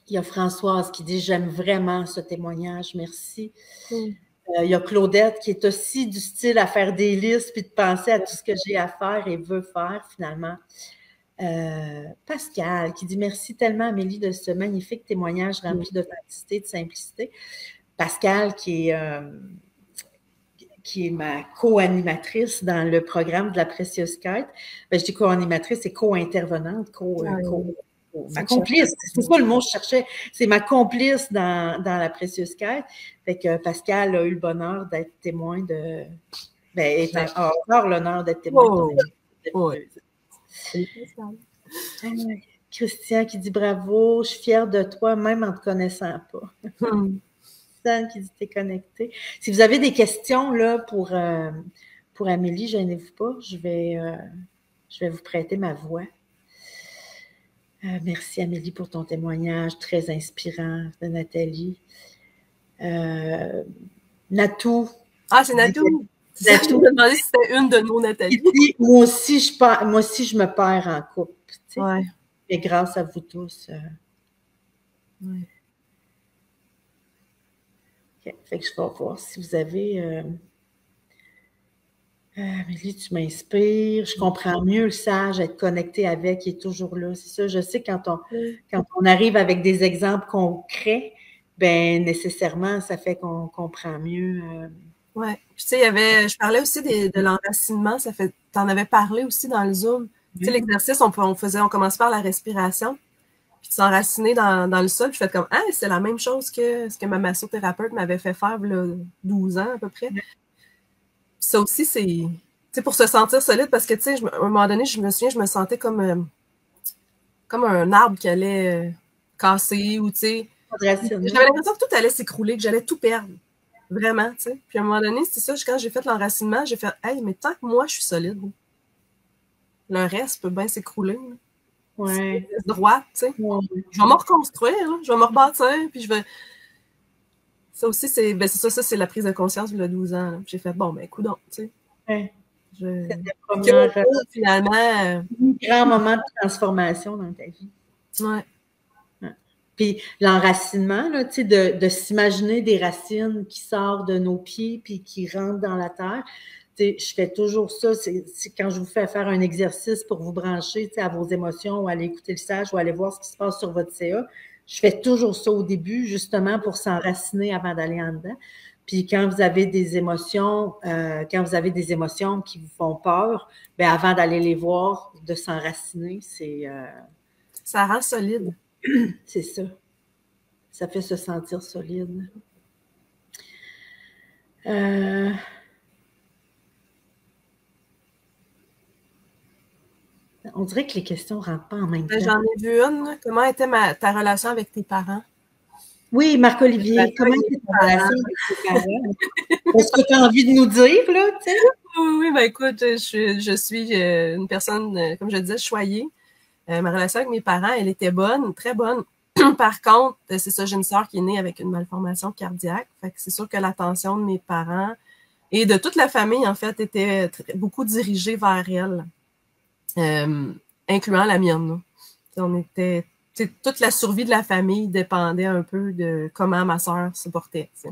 Il y a Françoise qui dit « J'aime vraiment ce témoignage, merci. » Il y a Claudette qui est aussi du style à faire des listes puis de penser à tout ce que j'ai à faire et veut faire finalement. Pascal qui dit « Merci tellement Amélie de ce magnifique témoignage rempli d'authenticité, de simplicité. » Pascal qui est ma co-animatrice dans le programme de la Précieuse Quête. Ben, je dis co-animatrice, c'est co-intervenante, ma complice, c'est pas le mot que je cherchais, c'est ma complice dans la Précieuse Quête. Fait que Pascal a eu le bonheur d'être témoin de... encore l'honneur d'être témoin de... Christian qui dit « Bravo, je suis fière de toi, même en ne te connaissant pas. » qui dit « T'es connecté. » Si vous avez des questions là, pour Amélie, gênez-vous pas, je vais vous prêter ma voix. Merci Amélie pour ton témoignage très inspirant de Nathalie. Natou. Ah, c'est Natou. Je me demandais si c'était une de nos Nathalie. Moi aussi, je me perds en couple. sais. Ouais. Et grâce à vous tous. Ouais. Okay. Fait que je vais voir si vous avez... Amélie, tu m'inspires. Je comprends mieux le sage, être connecté avec, il est toujours là. C'est ça, je sais quand on arrive avec des exemples concrets, ben nécessairement, ça fait qu'on comprend mieux. Ouais. Puis, tu sais, je parlais aussi de l'enracinement. T'en avais parlé aussi dans le Zoom. Tu sais, l'exercice, on commence par la respiration, puis de s'enraciner dans le sol. Puis, je fais comme, ah, c'est la même chose que ce que ma massothérapeute m'avait fait faire, là, 12 ans à peu près. Puis ça aussi, c'est, tu sais, pour se sentir solide, parce que, tu sais, à un moment donné, je me souviens, je me sentais comme un arbre qui allait casser, ou, tu sais, j'avais l'impression que tout allait s'écrouler, que j'allais tout perdre. Vraiment, tu sais. Puis à un moment donné, c'est ça, quand j'ai fait l'enracinement, j'ai fait « Hey, mais tant que moi, je suis solide, le reste peut bien s'écrouler. » Ouais. C'est droit, tu sais. Ouais. Je vais me reconstruire, là, je vais me rebâtir, puis je vais... Ça aussi, c'est ça, c'est la prise de conscience il y a 12 ans. J'ai fait « Bon, ben, coudonc, tu sais. Ouais. Finalement... Un grand moment de transformation dans ta vie. Ouais. Puis l'enracinement, là, tu sais, de s'imaginer des racines qui sortent de nos pieds puis qui rentrent dans la terre. Tu sais, je fais toujours ça. C'est quand je vous fais faire un exercice pour vous brancher, tu sais, à vos émotions ou aller écouter le sage ou aller voir ce qui se passe sur votre CA. Je fais toujours ça au début, justement, pour s'enraciner avant d'aller en dedans. Puis quand vous avez des émotions, qui vous font peur, bien, avant d'aller les voir, de s'enraciner, c'est... Ça rend solide. C'est ça. Ça fait se sentir solide. On dirait que les questions ne rentrent pas en même temps. J'en ai vu une. Comment était ta relation avec tes parents? Oui, Marc-Olivier, comment était ta relation avec tes parents? Est-ce que tu as envie de nous dire, là, tu sais? Oui, ben écoute, je suis une personne, comme je disais, choyée. Ma relation avec mes parents, elle était bonne, très bonne. Par contre, c'est ça, j'ai une sœur qui est née avec une malformation cardiaque. Fait que c'est sûr que l'attention de mes parents et de toute la famille, en fait, était beaucoup dirigée vers elle, incluant la mienne. On était, toute la survie de la famille dépendait un peu de comment ma sœur se portait, t'sais.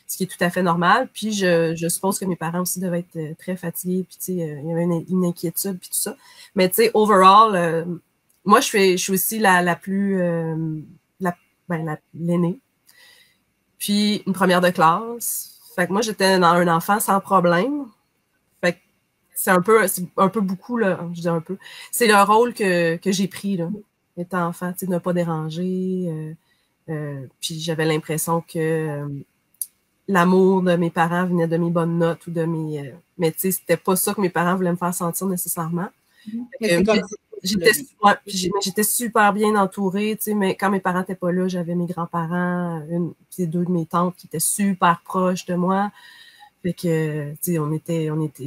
Ce qui est tout à fait normal. Puis je suppose que mes parents aussi devaient être très fatigués, puis il y avait une inquiétude, puis tout ça. Mais tu sais, overall, moi, je suis aussi la plus... l'aînée. Puis une première de classe. Fait que moi, j'étais un enfant sans problème. Fait que c'est un peu beaucoup, là, je dis un peu. C'est le rôle que j'ai pris, là, étant enfant, tu sais, de ne pas déranger. Puis j'avais l'impression que l'amour de mes parents venait de mes bonnes notes ou de mes... mais tu sais, c'était pas ça que mes parents voulaient me faire sentir nécessairement. J'étais super bien entourée, tu sais, mais quand mes parents n'étaient pas là, j'avais mes grands-parents, puis 2 de mes tantes qui étaient super proches de moi. Fait que, tu sais,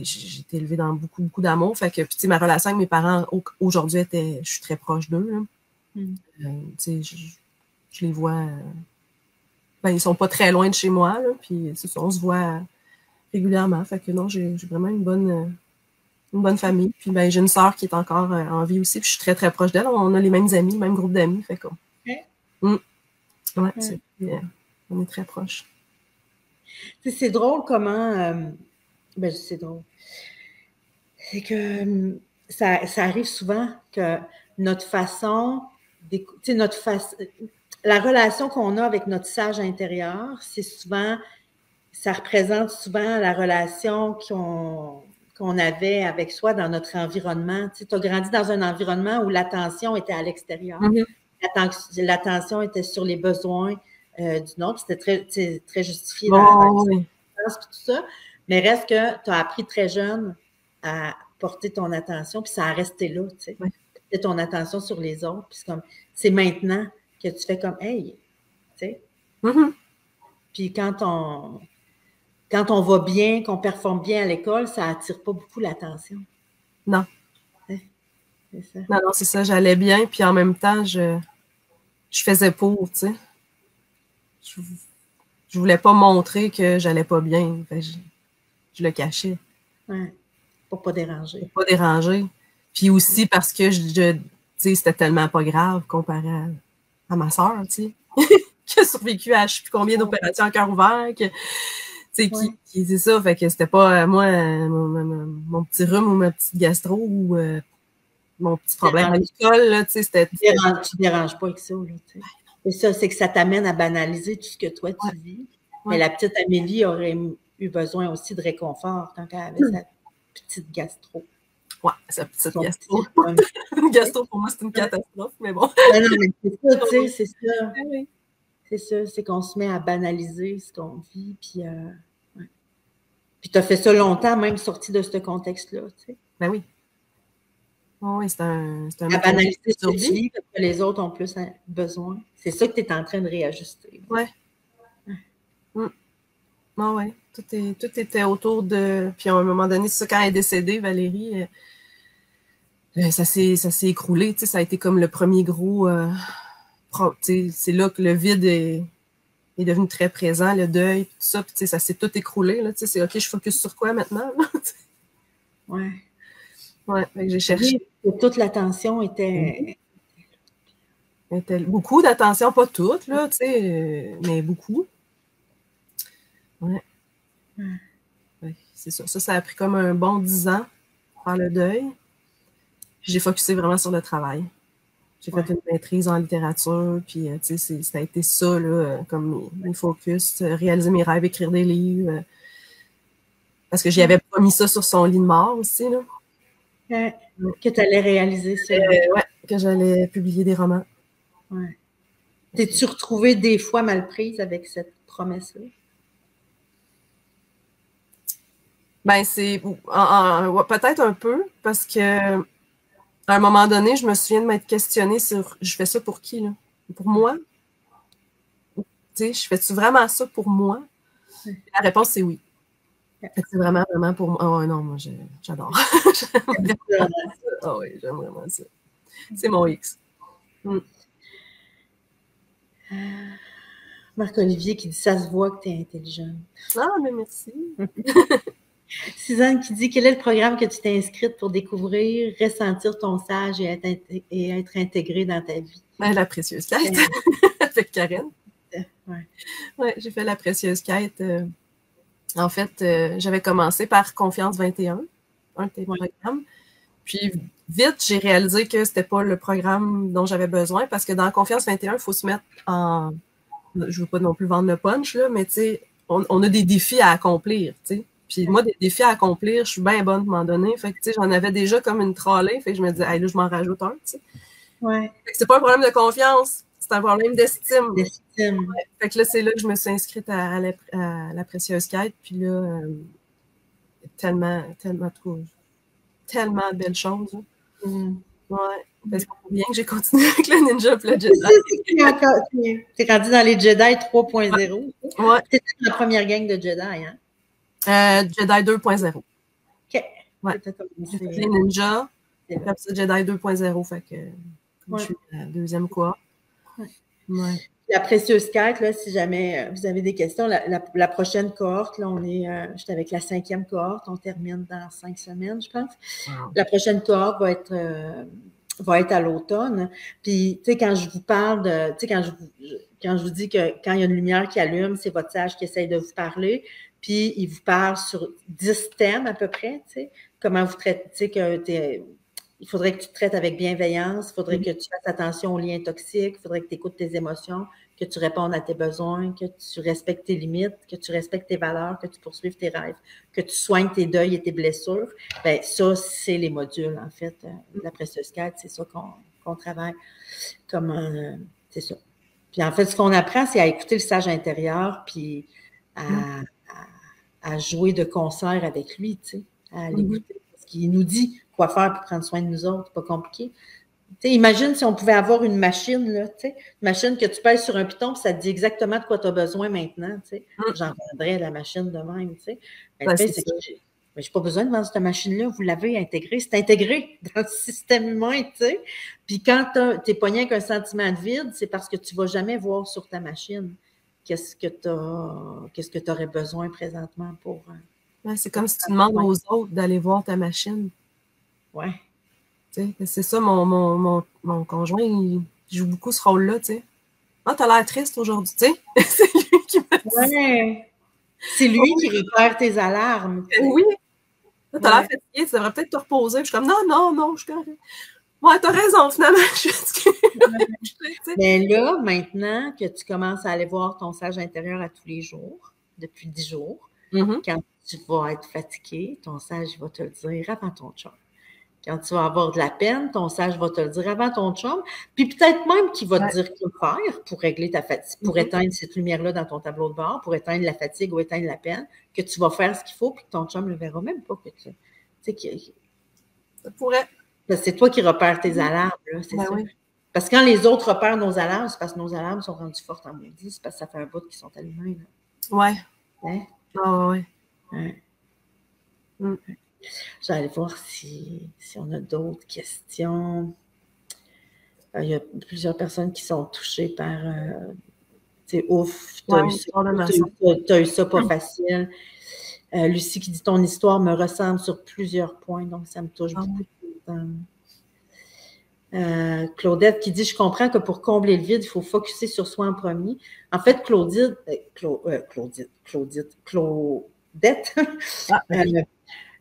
j'étais élevée dans beaucoup, beaucoup d'amour. Fait que, puis tu sais, ma relation avec mes parents aujourd'hui je suis très proche d'eux. Tu sais, je les vois, ben, ils sont pas très loin de chez moi, là, puis on se voit régulièrement. Fait que non, j'ai vraiment une bonne famille. Puis ben, j'ai une sœur qui est encore en vie aussi, puis je suis très, très proche d'elle. On a les mêmes amis, le même groupe d'amis. Fait que, ouais, on est très proches. C'est drôle comment... ben, c'est drôle. C'est que ça arrive souvent que notre façon d'écouter, la relation qu'on a avec notre sage intérieur, ça représente souvent la relation qu'on avait avec soi dans notre environnement. Tu as grandi dans un environnement où l'attention était à l'extérieur. L'attention était sur les besoins du nôtre. C'était très justifié tout ça. Mais reste que tu as appris très jeune à porter ton attention, puis ça a resté là, tu sais. Porter ton attention sur les autres, puis c'est maintenant que tu fais comme « Hey! » tu sais. Puis quand on va bien, qu'on performe bien à l'école, ça attire pas beaucoup l'attention. Non. C'est ça. Non, c'est ça, j'allais bien, puis en même temps, je faisais pour, tu sais. Je voulais pas montrer que j'allais pas bien. Fait, je le cachais. Ouais. Pour pas déranger. Pour pas déranger. Puis aussi parce que sais, c'était tellement pas grave comparé à ma soeur, tu sais, qui a survécu à je sais plus combien d'opérations à cœur ouvert, que, tu sais, qui c'est ça, fait que c'était pas, moi, mon petit rhume ou ma petite gastro ou mon petit problème à l'école, là, tu sais, c'était... Tu te déranges pas avec ça, là, tu sais. Et ça, c'est que ça t'amène à banaliser tout ce que toi, tu vis. Mais la petite Amélie aurait eu besoin aussi de réconfort quand elle avait sa petite gastro. Ouais, sa petite gastro. Une gastro, pour moi, c'est une catastrophe, mais bon. Non, mais c'est ça, tu sais, c'est ça. C'est ça, c'est qu'on se met à banaliser ce qu'on vit, puis tu as fait ça longtemps, même sorti de ce contexte-là, tu sais. Ben oui. Oh, oui, c'est un à banaliser ce que tu vis, parce que les autres ont plus besoin. C'est ça que tu es en train de réajuster. Ouais. Ah ouais. Tout était autour de... Puis à un moment donné, c'est ça, quand elle est décédée, Valérie, ça s'est écroulé, tu sais, ça a été comme le premier gros... c'est là que le vide est devenu très présent, le deuil, tout ça, puis tu sais, ça s'est tout écroulé, là, tu sais, c'est OK, je focus sur quoi maintenant? Ouais. Ouais, fait que j'ai cherché. Toute l'attention était... Beaucoup d'attention, pas toute, là, tu sais, mais beaucoup. Ouais. Ouais, c'est ça. Ça a pris comme un bon 10 ans pour faire le deuil. J'ai focusé vraiment sur le travail. J'ai fait une maîtrise en littérature, puis tu sais, ça a été ça, là, comme mes focus, réaliser mes rêves, écrire des livres. Parce que j'y avais promis ça sur son lit de mort aussi, là. Que tu allais réaliser ça. Ouais, que j'allais publier des romans. Ouais. T'es-tu retrouvée des fois mal prise avec cette promesse-là? Ben, c'est peut-être un peu, parce que à un moment donné, je me souviens de m'être questionnée sur je fais ça pour qui, là? Pour moi? Tu sais, je fais-tu vraiment ça pour moi? La réponse, c'est oui. C'est vraiment, vraiment pour moi. Oh non, moi, j'adore. Ah oui, j'aime vraiment ça. C'est mon X. Marc-Olivier qui dit « Ça se voit que tu es intelligente. » Ah, mais merci. Suzanne qui dit « Quel est le programme que tu t'es inscrite pour découvrir, ressentir ton sage et être intégré dans ta vie? » La précieuse quête avec Karen. Ouais, j'ai fait la précieuse quête. En fait, j'avais commencé par Confiance 21, un de tes programmes. Puis vite, j'ai réalisé que c'était pas le programme dont j'avais besoin parce que dans Confiance 21, il faut se mettre en... Je veux pas non plus vendre le punch, là, mais tu sais, on a des défis à accomplir, tu sais. Puis moi, des défis à accomplir, je suis bien bonne pour m'en donner. Fait que, tu sais, j'en avais déjà comme une trolley. Fait que je me disais, hey, là, je m'en rajoute un, tu sais. Ouais. Fait que c'est pas un problème de confiance, c'est un problème d'estime. D'estime. Ouais. Fait que là, c'est là que je me suis inscrite à la précieuse quête. Puis là, tellement de belles choses. Ouais. Parce qu'on voit bien que j'ai continué avec le Ninja et le Jedi. T'es rendu dans les Jedi 3.0. Ouais. T'étais dans la première gang de Jedi, hein? Jedi 2.0. OK. Ouais. J'ai fait les ninjas, et puis ça, Jedi 2.0, fait que je suis à la deuxième cohorte. Ouais. La précieuse quête, là, si jamais vous avez des questions, la prochaine cohorte, là, j'étais avec la 5e cohorte, on termine dans 5 semaines, je pense. Wow. La prochaine cohorte va être à l'automne. Puis, tu sais, quand je vous parle de, tu sais, quand je vous dis que quand il y a une lumière qui allume, c'est votre sage qui essaye de vous parler. Puis, il vous parle sur 10 thèmes à peu près, tu sais. Comment vous traitez, tu sais, il faudrait que tu te traites avec bienveillance, il faudrait que tu fasses attention aux liens toxiques, il faudrait que tu écoutes tes émotions, que tu répondes à tes besoins, que tu respectes tes limites, que tu respectes tes valeurs, que tu poursuives tes rêves, que tu soignes tes deuils et tes blessures. Bien, ça, c'est les modules, en fait, de la précieuse quête. C'est ça qu'on travaille comme c'est ça. Puis en fait, ce qu'on apprend, c'est à écouter le sage intérieur, puis à jouer de concert avec lui, tu sais, à l'écouter. Parce qu'il nous dit quoi faire pour prendre soin de nous autres, c'est pas compliqué. Tu sais, imagine si on pouvait avoir une machine, là, tu sais, une machine que tu pèses sur un piton, puis ça te dit exactement de quoi tu as besoin maintenant, tu sais. J'en vendrais la machine de même, tu sais. Mais le fait, c'est que j'ai pas besoin de vendre cette machine-là, vous l'avez intégrée, c'est intégré dans le système humain, tu sais. Puis quand tu es pogné avec un sentiment de vide, c'est parce que tu vas jamais voir sur ta machine qu'est-ce que tu aurais besoin présentement pour... Ouais, c'est comme si tu demandes aux autres d'aller voir ta machine. Ouais. C'est ça, mon conjoint, il joue beaucoup ce rôle-là, tu sais. Ah, t'as l'air triste aujourd'hui, tu sais. C'est lui qui me dit. Ouais. C'est lui qui repère tes alarmes. Oui. Là, t'as l'air fatigué, tu devrais peut-être te reposer. Puis je suis comme, non, je suis correct. Ouais, t'as raison, finalement. Mais là, maintenant que tu commences à aller voir ton sage intérieur à tous les jours, depuis 10 jours, quand tu vas être fatigué, ton sage va te le dire avant ton chum. Quand tu vas avoir de la peine, ton sage va te le dire avant ton chum. Puis peut-être même qu'il va te dire quoi faire pour régler ta fatigue, pour éteindre cette lumière-là dans ton tableau de bord, pour éteindre la fatigue ou éteindre la peine, que tu vas faire ce qu'il faut, puis que ton chum ne le verra même pas. Ça pourrait. C'est toi qui repères tes alarmes, là, c'est ça. Oui. Parce que quand les autres repèrent nos alarmes, c'est parce que nos alarmes sont rendues fortes en maudit, c'est parce que ça fait un bout qu'ils sont allumés. Oui. Hein? Oui. Je vais aller voir si on a d'autres questions. Il y a plusieurs personnes qui sont touchées par ouf, t'as eu ça pas facile. Lucie qui dit ton histoire me ressemble sur plusieurs points, donc ça me touche beaucoup. Claudette qui dit je comprends que pour combler le vide, il faut focusser sur soi en premier. En fait, Claudette,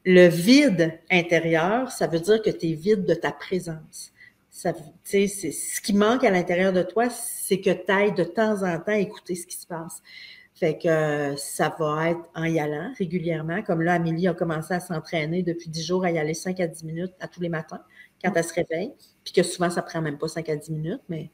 le vide intérieur, ça veut dire que tu es vide de ta présence. C'est ce qui manque à l'intérieur de toi, c'est que tu ailles de temps en temps écouter ce qui se passe. Fait que ça va être en y allant régulièrement. Comme là, Amélie a commencé à s'entraîner depuis 10 jours à y aller 5 à 10 minutes à tous les matins quand elle se réveille. Puis que souvent, ça prend même pas 5 à 10 minutes, mais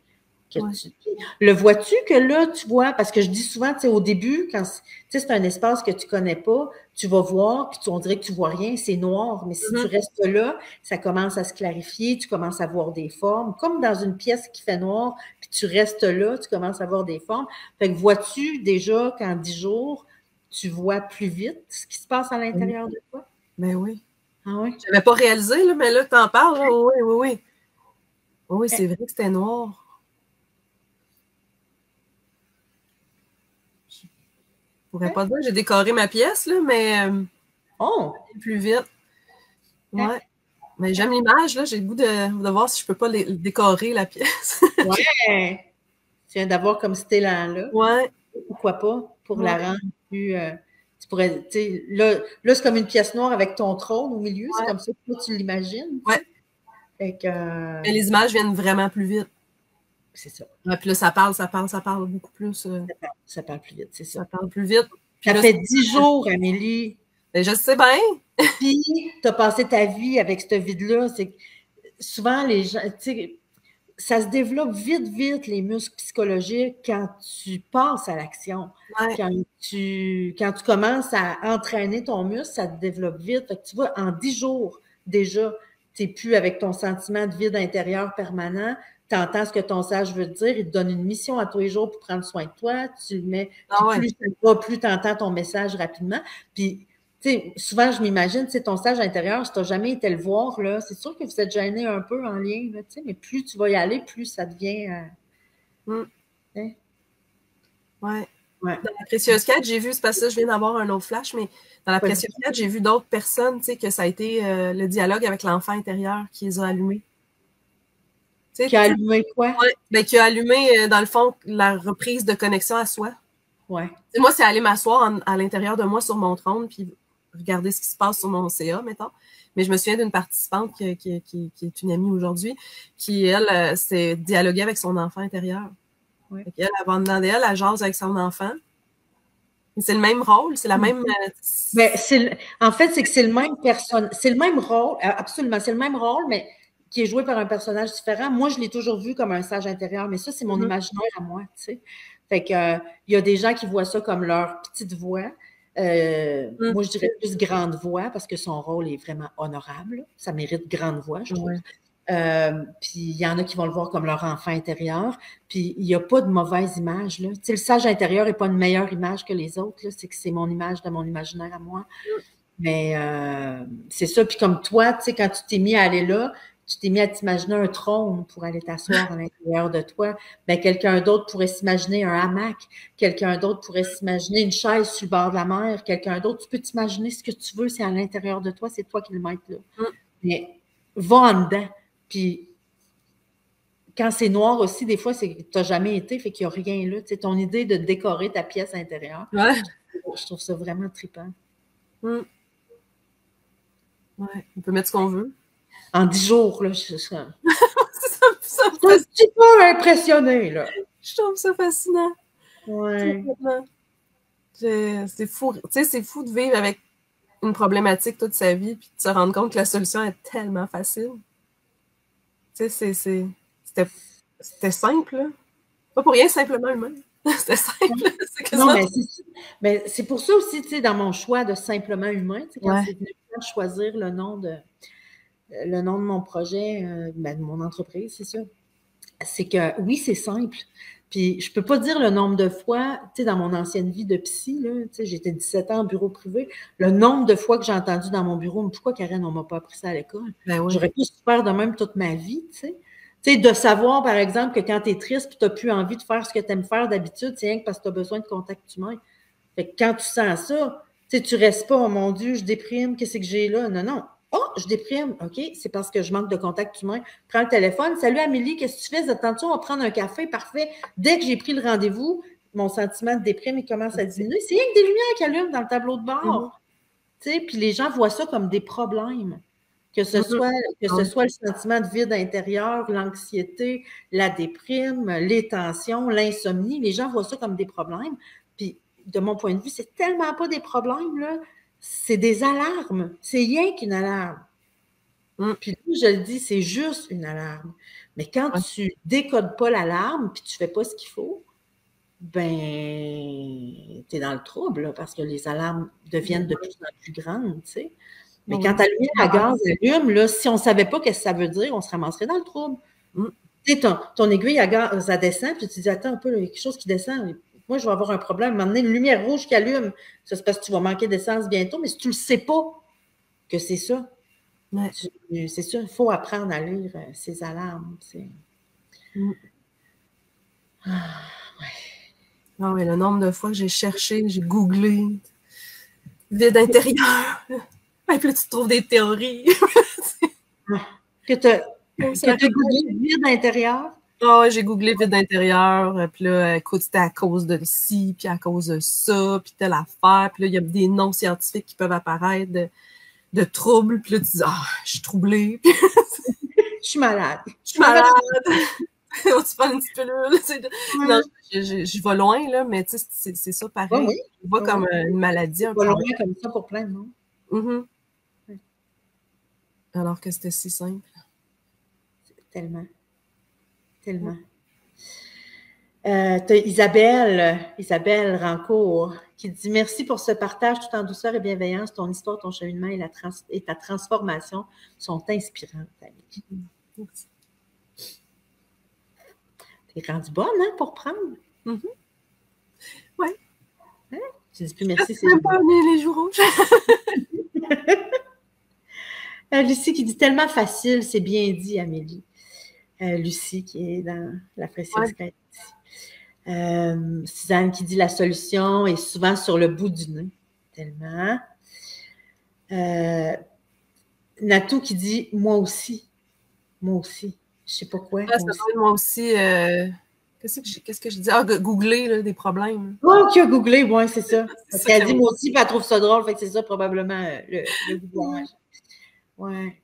le vois-tu que là, tu vois, parce que je dis souvent, tu sais, au début, quand c'est un espace que tu connais pas, tu vas voir, puis on dirait que tu vois rien, c'est noir, mais si tu restes là, ça commence à se clarifier, tu commences à voir des formes, comme dans une pièce qui fait noir, puis tu restes là, tu commences à voir des formes. Fait que vois-tu déjà qu'en 10 jours, tu vois plus vite ce qui se passe à l'intérieur de toi? Ben oui. Ah oui? Je n'avais pas réalisé, là, mais là, tu en parles, là, oui. Oui, c'est vrai que c'était noir. Je pourrais pas dire que j'ai décoré ma pièce, là, mais plus vite. Ouais. Mais j'aime l'image, là. J'ai le goût de voir si je peux pas décorer la pièce. Ouais. Tu viens d'avoir comme cet élan-là. Ouais. Pourquoi pas? Pour la rendre plus. Tu pourrais, tu sais, là c'est comme une pièce noire avec ton trône au milieu. C'est comme ça que toi, tu l'imagines. Ouais. Fait que. Mais les images viennent vraiment plus vite. C'est ça. Ouais, puis là, ça parle beaucoup plus. Ça parle plus vite, c'est ça. Ça parle plus vite. Ça fait 10 jours, Amélie. Ben, je sais bien. Puis, tu as passé ta vie avec ce vide-là. C'est souvent, les gens, tu sais, ça se développe vite, les muscles psychologiques, quand tu passes à l'action. Ouais. Quand tu commences à entraîner ton muscle, ça te développe vite. Fait que tu vois, en 10 jours, déjà, tu n'es plus avec ton sentiment de vide intérieur permanent. Tu entends ce que ton sage veut te dire. Il te donne une mission à tous les jours pour prendre soin de toi. Tu le mets. Plus ça va, plus tu entends ton message rapidement. Puis, tu sais, souvent, je m'imagine, tu sais, ton sage intérieur, si tu n'as jamais été le voir, là, c'est sûr que vous êtes gêné un peu en lien, là, tu sais, mais plus tu vas y aller, plus ça devient... Ouais. Dans la Précieuse 4, j'ai vu, c'est parce que je viens d'avoir un autre flash, mais dans la Précieuse 4, j'ai vu d'autres personnes, tu sais, que ça a été le dialogue avec l'enfant intérieur qui les a allumés. Qui a allumé quoi? Oui, ben, qui a allumé, dans le fond, la reprise de connexion à soi. Ouais. Moi, c'est aller m'asseoir à l'intérieur de moi sur mon trône, puis regarder ce qui se passe sur mon CA, mettons. Mais je me souviens d'une participante qui est une amie aujourd'hui, qui, elle, s'est dialoguée avec son enfant intérieur. Ouais. Elle, avant de demander, elle jase avec son enfant. C'est le même rôle, c'est la même... Ben, en fait, c'est que c'est le même c'est le même rôle, absolument, c'est le même rôle, mais qui est joué par un personnage différent. Moi, je l'ai toujours vu comme un sage intérieur, mais ça, c'est mon imaginaire à moi, tu sais. Fait que il y a des gens qui voient ça comme leur petite voix. Moi, je dirais plus grande voix parce que son rôle est vraiment honorable. Ça mérite grande voix, je trouve. Puis il y en a qui vont le voir comme leur enfant intérieur. Puis il n'y a pas de mauvaise image, là. Tu sais, le sage intérieur n'est pas une meilleure image que les autres, là. C'est que c'est mon image de mon imaginaire à moi. Mais c'est ça. Puis comme toi, tu sais, quand tu t'es mis à aller là, tu t'es mis à t'imaginer un trône pour aller t'asseoir à l'intérieur de toi. Ben, quelqu'un d'autre pourrait s'imaginer un hamac. Quelqu'un d'autre pourrait s'imaginer une chaise sur le bord de la mer. Quelqu'un d'autre, tu peux t'imaginer ce que tu veux, c'est à l'intérieur de toi, c'est toi qui le mets là. Mais va en dedans. Puis, quand c'est noir aussi, des fois, c'est que tu n'as jamais été, fait qu'il n'y a rien là. Tu sais, ton idée de décorer ta pièce intérieure, Ouais. je trouve ça vraiment trippant. Ouais, on peut mettre ce qu'on veut. En 10 jours, là, je suis un ça petit peu impressionnée, là. Je trouve ça fascinant. Ouais. C'est fou. Tu sais, c'est fou de vivre avec une problématique toute sa vie puis de se rendre compte que la solution est tellement facile. Tu sais, c'était simple, là. Pas pour rien, simplement humain. C'était simple. Non, mais c'est pour ça aussi, tu sais, dans mon choix de simplement humain, tu sais, quand c'est venu de choisir le nom de mon projet, de mon entreprise, c'est ça. C'est que, oui, c'est simple. Puis, je peux pas dire le nombre de fois, tu sais, dans mon ancienne vie de psy, là, tu sais, j'étais 17 ans en bureau privé, le nombre de fois que j'ai entendu dans mon bureau, mais pourquoi, Karen, on m'a pas appris ça à l'école? Ben oui. J'aurais pu se faire de même toute ma vie, tu sais. Tu sais, de savoir, par exemple, que quand tu es triste et tu n'as plus envie de faire ce que tu aimes faire d'habitude, c'est rien que parce que tu as besoin de contact humain. Fait que quand tu sens ça, tu sais, tu restes pas, oh mon Dieu, je déprime, qu'est-ce que j'ai là? Non, non. Oh, je déprime. OK, c'est parce que je manque de contact humain. Prends le téléphone. Salut Amélie, qu'est-ce que tu fais? Attention, on va prendre un café. Parfait. Dès que j'ai pris le rendez-vous, mon sentiment de déprime, il commence à diminuer. C'est rien que des lumières qui allument dans le tableau de bord. Tu sais, puis les gens voient ça comme des problèmes. Que ce soit le sentiment de vide intérieur, l'anxiété, la déprime, les tensions, l'insomnie, les gens voient ça comme des problèmes. Puis, de mon point de vue, c'est tellement pas des problèmes, là. C'est des alarmes. C'est rien qu'une alarme. Puis là, je le dis, c'est juste une alarme. Mais quand tu décodes pas l'alarme, puis tu fais pas ce qu'il faut, ben, tu es dans le trouble, là, parce que les alarmes deviennent de plus en plus grandes, tu sais. Mais quand ta lumière à gaz allume, là, si on ne savait pas ce que ça veut dire, on se ramasserait dans le trouble. Tu sais, ton aiguille à gaz, ça descend, puis tu te dis, attends un peu, il y a quelque chose qui descend. Moi, je vais avoir un problème. M'emmener une lumière rouge qui allume, ça c'est parce que tu vas manquer d'essence bientôt, mais si tu ne le sais pas que c'est ça, c'est sûr, il faut apprendre à lire ces alarmes. Ah oui, le nombre de fois que j'ai cherché, j'ai googlé vide intérieur. Et puis là, tu trouves des théories. Que tu as googlé vide intérieur? Ah, j'ai googlé vide intérieur, puis là, écoute, c'était à cause de ci, puis à cause de ça, puis telle affaire, puis là, il y a des noms scientifiques qui peuvent apparaître de troubles, puis là, tu dis, ah, je suis troublée. Je suis malade. Je suis malade. On se prend une petite pilule. Non, je vais loin, là, mais tu sais, c'est ça pareil. Oui. Je vois comme une maladie. Je vais loin comme ça pour plein de monde. Alors que c'était si simple. Tellement. Tellement. Tu as Isabelle Rancourt qui dit « Merci pour ce partage tout en douceur et bienveillance. Ton histoire, ton cheminement et ta transformation sont inspirantes. » Merci. T'es rendue bonne, hein, pour prendre? Oui. Hein? Tu dis plus merci, c'est même pas les joues rouges. Lucie qui dit « Tellement facile, c'est bien dit, Amélie. » Lucie qui est dans la précieuse quête ici. Suzanne qui dit la solution est souvent sur le bout du nez. Tellement. Natou qui dit moi aussi. Moi aussi. Je sais pas quoi. Moi aussi. Qu'est-ce que je dis? Ah, googler là, des problèmes. Oh, qui a googlé, oui, c'est ça. Parce qu'elle dit moi aussi, puis elle trouve ça drôle, fait que c'est ça probablement le googlage. Ouais.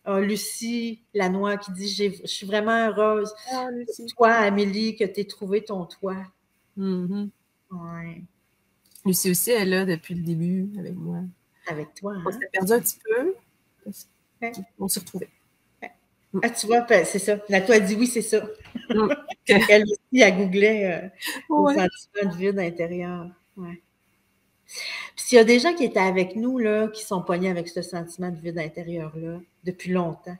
Lucie Lanois qui dit je suis vraiment heureuse. Toi, Amélie, que tu aies trouvé ton toit. Ouais. Lucie aussi est là depuis le début avec moi. Avec toi. Hein? On s'est perdu un petit peu. On s'est retrouvés. Ah, tu vois, c'est ça. Toi, elle dit oui, c'est ça. Elle aussi, elle googlait au sentiment de vide intérieur. Ouais. Puis s'il y a des gens qui étaient avec nous, là, qui sont pognés avec ce sentiment de vide intérieur-là depuis longtemps,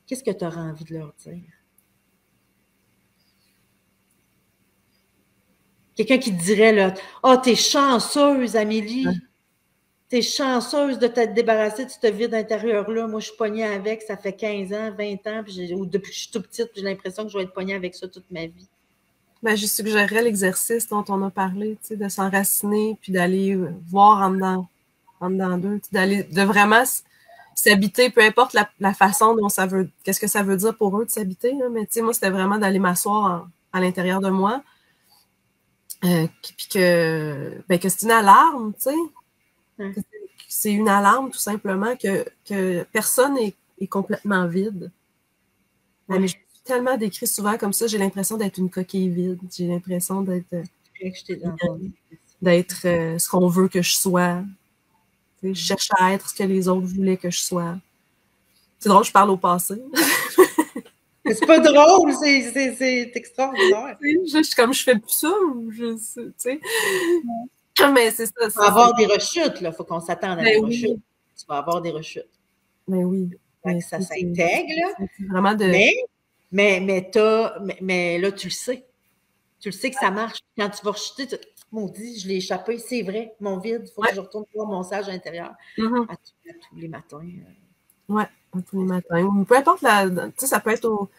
qu'est-ce que tu auras envie de leur dire? Quelqu'un qui te dirait, là, « Ah, t'es chanceuse, Amélie! T'es chanceuse de t'être débarrassée de ce vide intérieur-là. Moi, je suis pognée avec, ça fait 15 ans, 20 ans, ou depuis que je suis toute petite, j'ai l'impression que je vais être pognée avec ça toute ma vie. » Ben, je suggérerais l'exercice dont on a parlé, tu sais, de s'enraciner, puis d'aller voir en dedans d'eux, de vraiment s'habiter, peu importe la façon dont ça veut, qu'est-ce que ça veut dire pour eux de s'habiter, là, mais tu sais, moi, c'était vraiment d'aller m'asseoir à l'intérieur de moi, puis que c'est une alarme, tu sais. C'est une alarme, tout simplement, que personne est complètement vide. Mais je suis tellement décrit souvent comme ça, j'ai l'impression d'être une coquille vide. J'ai l'impression d'être ce qu'on veut que je sois. Je cherche à être ce que les autres voulaient que je sois. C'est drôle, je parle au passé. C'est pas drôle, c'est extraordinaire. Comme je fais plus ça, tu sais. Mais c'est ça. Il va y avoir des rechutes, là. Il faut qu'on s'attende à des rechutes. Tu vas avoir des rechutes. Mais oui. Mais ça s'intègre, là. Vraiment de... mais là, tu le sais. Tu le sais que ça marche. Quand tu vas rechuter, maudit, je l'ai échappé, c'est vrai, mon vide, il faut que je retourne voir mon sage intérieur à tous les matins. Oui, à tous les matins. Ou peu importe, tu sais, ça peut être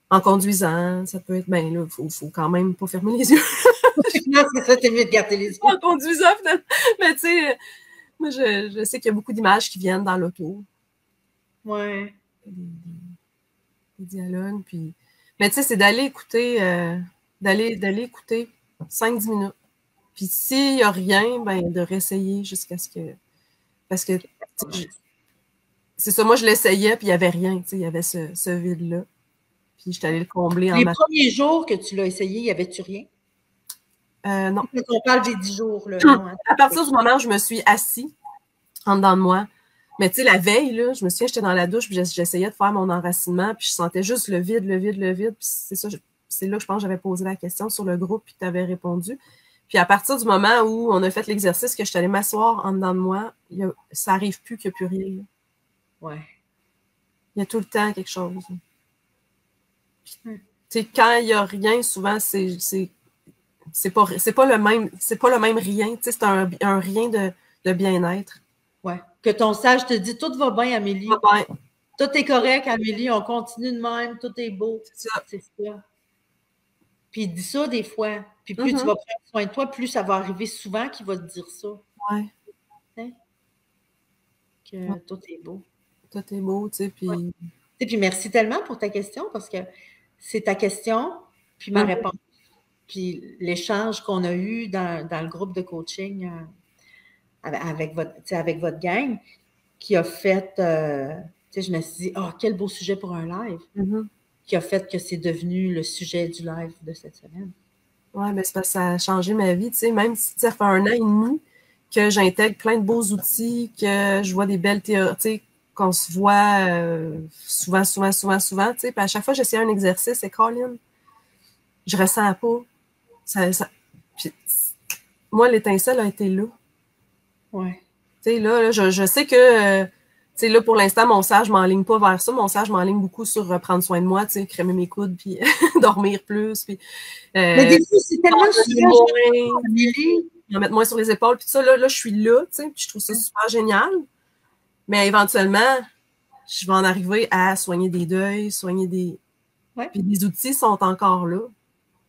en conduisant, ça peut être, ben là, il faut quand même pas fermer les yeux. Non, c'est ça, t'es mieux de garder les yeux. En conduisant, finalement. Mais tu sais, moi, je sais qu'il y a beaucoup d'images qui viennent dans l'auto. Ouais. Des dialogues, puis... Mais tu sais, c'est d'aller écouter, d'aller écouter 5-10 minutes. Puis s'il n'y a rien, ben de réessayer jusqu'à ce que... Parce que c'est ça, moi je l'essayais, puis il n'y avait rien, tu sais, il y avait ce vide-là. Puis j'étais allée le combler en... Les premiers jours que tu l'as essayé, y avait-tu rien? Non. Quand on parle des 10 jours, là. Non, à partir du moment où je me suis assise en dedans de moi, mais tu sais, la veille, là, je me souviens, j'étais dans la douche, puis j'essayais de faire mon enracinement, puis je sentais juste le vide, puis c'est ça, c'est là que je pense que j'avais posé la question sur le groupe, puis tu avais répondu. Puis à partir du moment où on a fait l'exercice, que je suis allée m'asseoir en dedans de moi, ça n'arrive plus qu'il n'y a plus rien. Là. Ouais. Il y a tout le temps quelque chose. Tu sais, quand il n'y a rien, souvent, c'est pas le même rien. Tu sais, c'est un rien de bien-être. Ouais. Que ton sage te dit, tout va bien, Amélie. Tout va bien. Tout est correct, Amélie, on continue de même, tout est beau. C'est ça. C'est ça. Puis il dit ça des fois. Puis plus tu vas prendre soin de toi, plus ça va arriver souvent qu'il va te dire ça. Ouais. Hein? Que tout est beau. Tout est beau, tu sais, puis... Ouais. Et puis merci tellement pour ta question, parce que c'est ta question, puis ma réponse. Puis l'échange qu'on a eu dans le groupe de coaching avec votre gang, qui a fait... tu sais, je me suis dit, oh, quel beau sujet pour un live. Qui a fait que c'est devenu le sujet du live de cette semaine. Oui, mais c'est parce que ça a changé ma vie, tu sais, même si ça fait 1 an et demi que j'intègre plein de beaux outils, que je vois des belles théories, tu sais, qu'on se voit souvent, tu sais, puis à chaque fois j'essayais un exercice, et Colin, je ressens pas. Puis, moi, l'étincelle a été là. Ouais. Tu sais, là, je sais que... tu sais, là, pour l'instant, mon sage, je m'enligne pas vers ça. Mon sage, je m'enligne beaucoup sur prendre soin de moi, tu sais, crémer mes coudes, puis dormir plus, puis... mais des fois, c'est tellement souvent, Amélie. En mettre moins sur les épaules, puis ça, là, je suis là, tu sais, puis je trouve ça super génial. Mais éventuellement, je vais en arriver à soigner des deuils, soigner des... Ouais. Puis les outils sont encore là.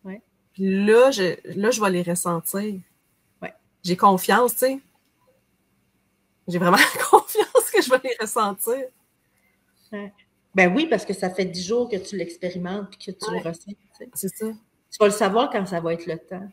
Ouais. Puis là, je vais les ressentir. Ouais. J'ai confiance, tu sais. J'ai vraiment confiance que je vais les ressentir. Ouais. Ben oui, parce que ça fait 10 jours que tu l'expérimentes et que tu le ressens. Tu sais. C'est ça. Tu vas le savoir quand ça va être le temps.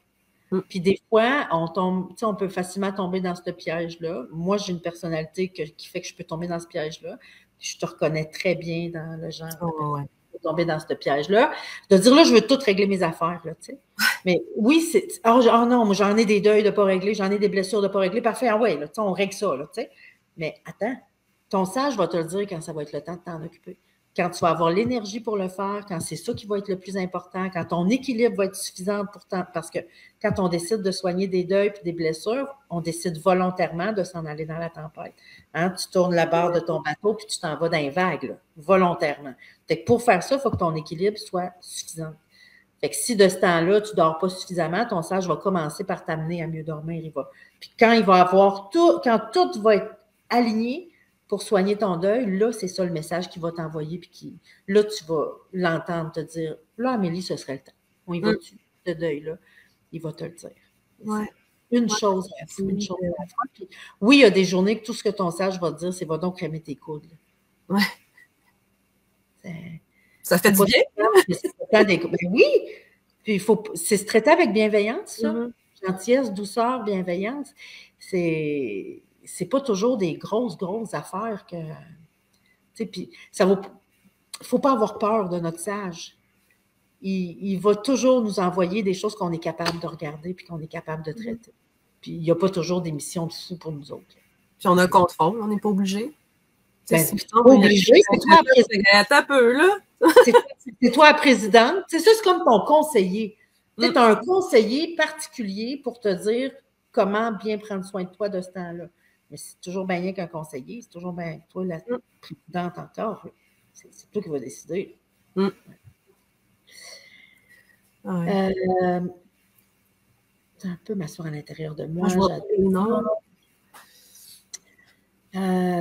Puis des fois, on peut facilement tomber dans ce piège-là. Moi, j'ai une personnalité qui fait que je peux tomber dans ce piège-là. Je te reconnais très bien dans le genre de personne qui peut tomber dans ce piège-là. De dire, là, je veux tout régler mes affaires, là, tu sais. Mais oui, c'est... Oh non, moi, j'en ai des deuils de ne pas régler, j'en ai des blessures de ne pas régler. Parfait, ah ouais, là, on règle ça, là, tu sais. Mais attends, ton sage va te le dire quand ça va être le temps de t'en occuper. Quand tu vas avoir l'énergie pour le faire, quand c'est ça qui va être le plus important, quand ton équilibre va être suffisant pour parce que quand on décide de soigner des deuils et des blessures, on décide volontairement de s'en aller dans la tempête. Hein? Tu tournes la barre de ton bateau puis tu t'en vas dans les vagues, là, volontairement. Fait que pour faire ça, il faut que ton équilibre soit suffisant. Fait que si de ce temps-là, tu ne dors pas suffisamment, ton sage va commencer par t'amener à mieux dormir. Puis quand il va avoir quand tout va être aligné, pour soigner ton deuil, là, c'est ça le message qu'il va t'envoyer, puis là, tu vas l'entendre te dire, là, Amélie, ce serait le temps. On y va-tu, ce deuil-là? Il va te le dire. Ouais. une chose à la fois. Puis, oui, il y a des journées que tout ce que ton sage va te dire, c'est va donc crémer tes coudes. Ouais. Ça fait du bien. Ben oui, puis c'est se traiter avec bienveillance, ça. Gentillesse, douceur, bienveillance. C'est pas toujours des grosses affaires que. Puis ça vaut. Faut pas avoir peur de notre sage. Il va toujours nous envoyer des choses qu'on est capable de regarder puis qu'on est capable de traiter. Puis il n'y a pas toujours des missions dessous pour nous autres. Puis on a un contrôle, on n'est pas obligé. Ben, c'est pas obligé, c'est toi la présidente. Un peu, là. C'est toi la présidente. C'est ça, c'est comme ton conseiller. Tu as un conseiller particulier pour te dire comment bien prendre soin de toi de ce temps-là. Mais c'est toujours bien rien qu'un conseiller. C'est toujours bien toi, la présidente encore. C'est toi qui vas décider. Ouais. C'est un peu m'asseoir à l'intérieur de moi.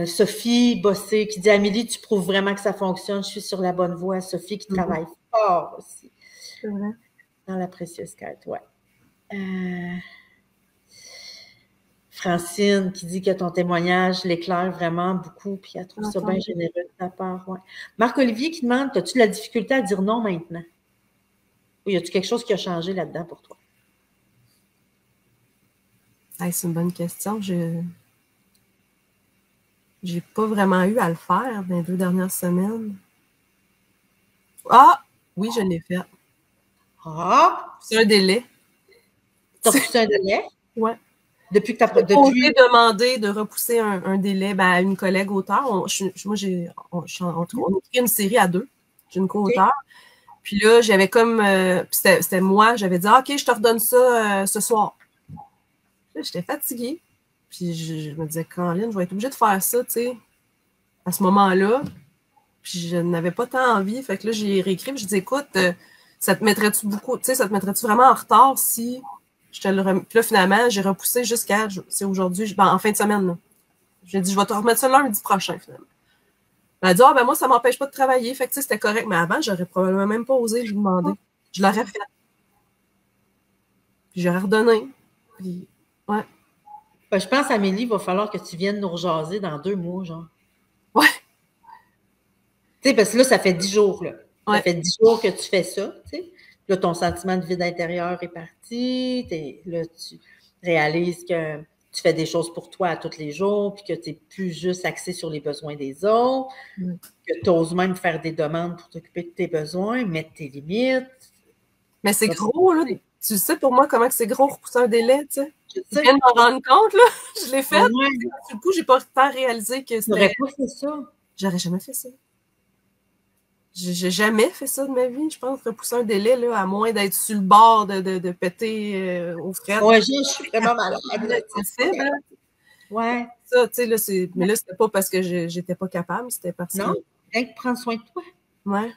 Sophie Bossé qui dit « Amélie, tu prouves vraiment que ça fonctionne. Je suis sur la bonne voie. » Sophie qui travaille fort aussi. C'est vrai. Dans la précieuse quête, ouais. Francine qui dit que ton témoignage l'éclaire vraiment beaucoup, puis elle trouve ça bien généreux de ta part. Ouais. Marc-Olivier qui demande, as-tu de la difficulté à dire non maintenant? Ou y a-tu quelque chose qui a changé là-dedans pour toi? C'est une bonne question. J'ai pas vraiment eu à le faire dans les 2 dernières semaines. Ah! Oui, je l'ai fait. Ah! C'est un délai. T'as repoussé un délai? Ouais. Depuis que J'ai demandé de repousser un délai à une collègue auteure. On écrit une série à 2. J'ai une co-auteure. Puis là, j'avais comme... c'était moi, j'avais dit « OK, je te redonne ça ce soir. » Là, j'étais fatiguée. Puis je me disais « Caroline, je vais être obligée de faire ça, tu sais, à ce moment-là. » Puis je n'avais pas tant envie. Fait que là, j'ai réécrit. Puis je dis « Écoute, ça te mettrait-tu vraiment en retard si... » Puis là, finalement, j'ai repoussé jusqu'à, c'est aujourd'hui, en fin de semaine. Là. J'ai dit, je vais te remettre ça lundi prochain, finalement. Elle a dit, moi, ça m'empêche pas de travailler. Fait que, c'était correct. Mais avant, j'aurais probablement même pas osé lui demander. Je l'aurais fait. Puis j'aurais redonné. Puis, ouais. Je pense, Amélie, il va falloir que tu viennes nous rejaser dans 2 mois, genre. Ouais. Tu sais, parce que là, ça fait 10 jours, là. Ouais. Ça fait 10 jours que tu fais ça, tu sais. Là, ton sentiment de vide intérieur est parti. Là, tu réalises que tu fais des choses pour toi à tous les jours, puis que tu n'es plus juste axé sur les besoins des autres, que tu oses même faire des demandes pour t'occuper de tes besoins, mettre tes limites. Mais c'est gros, là. Tu sais pour moi comment c'est gros repousser un délai, tu sais. Je viens de m'en rendre compte, là. Je l'ai fait. Du coup, j'ai pas réalisé que c'était... J'aurais pas fait ça. J'aurais jamais fait ça. J'ai jamais fait ça de ma vie, je pense, repousser un délai, là, à moins d'être sur le bord de péter aux frettes. Ouais, je suis vraiment malade. C'est possible, hein? Ouais. Ça, tu sais, mais là, c'était pas parce que j'étais pas capable, c'était parce que... Non, rien que prendre soin de toi. Ouais.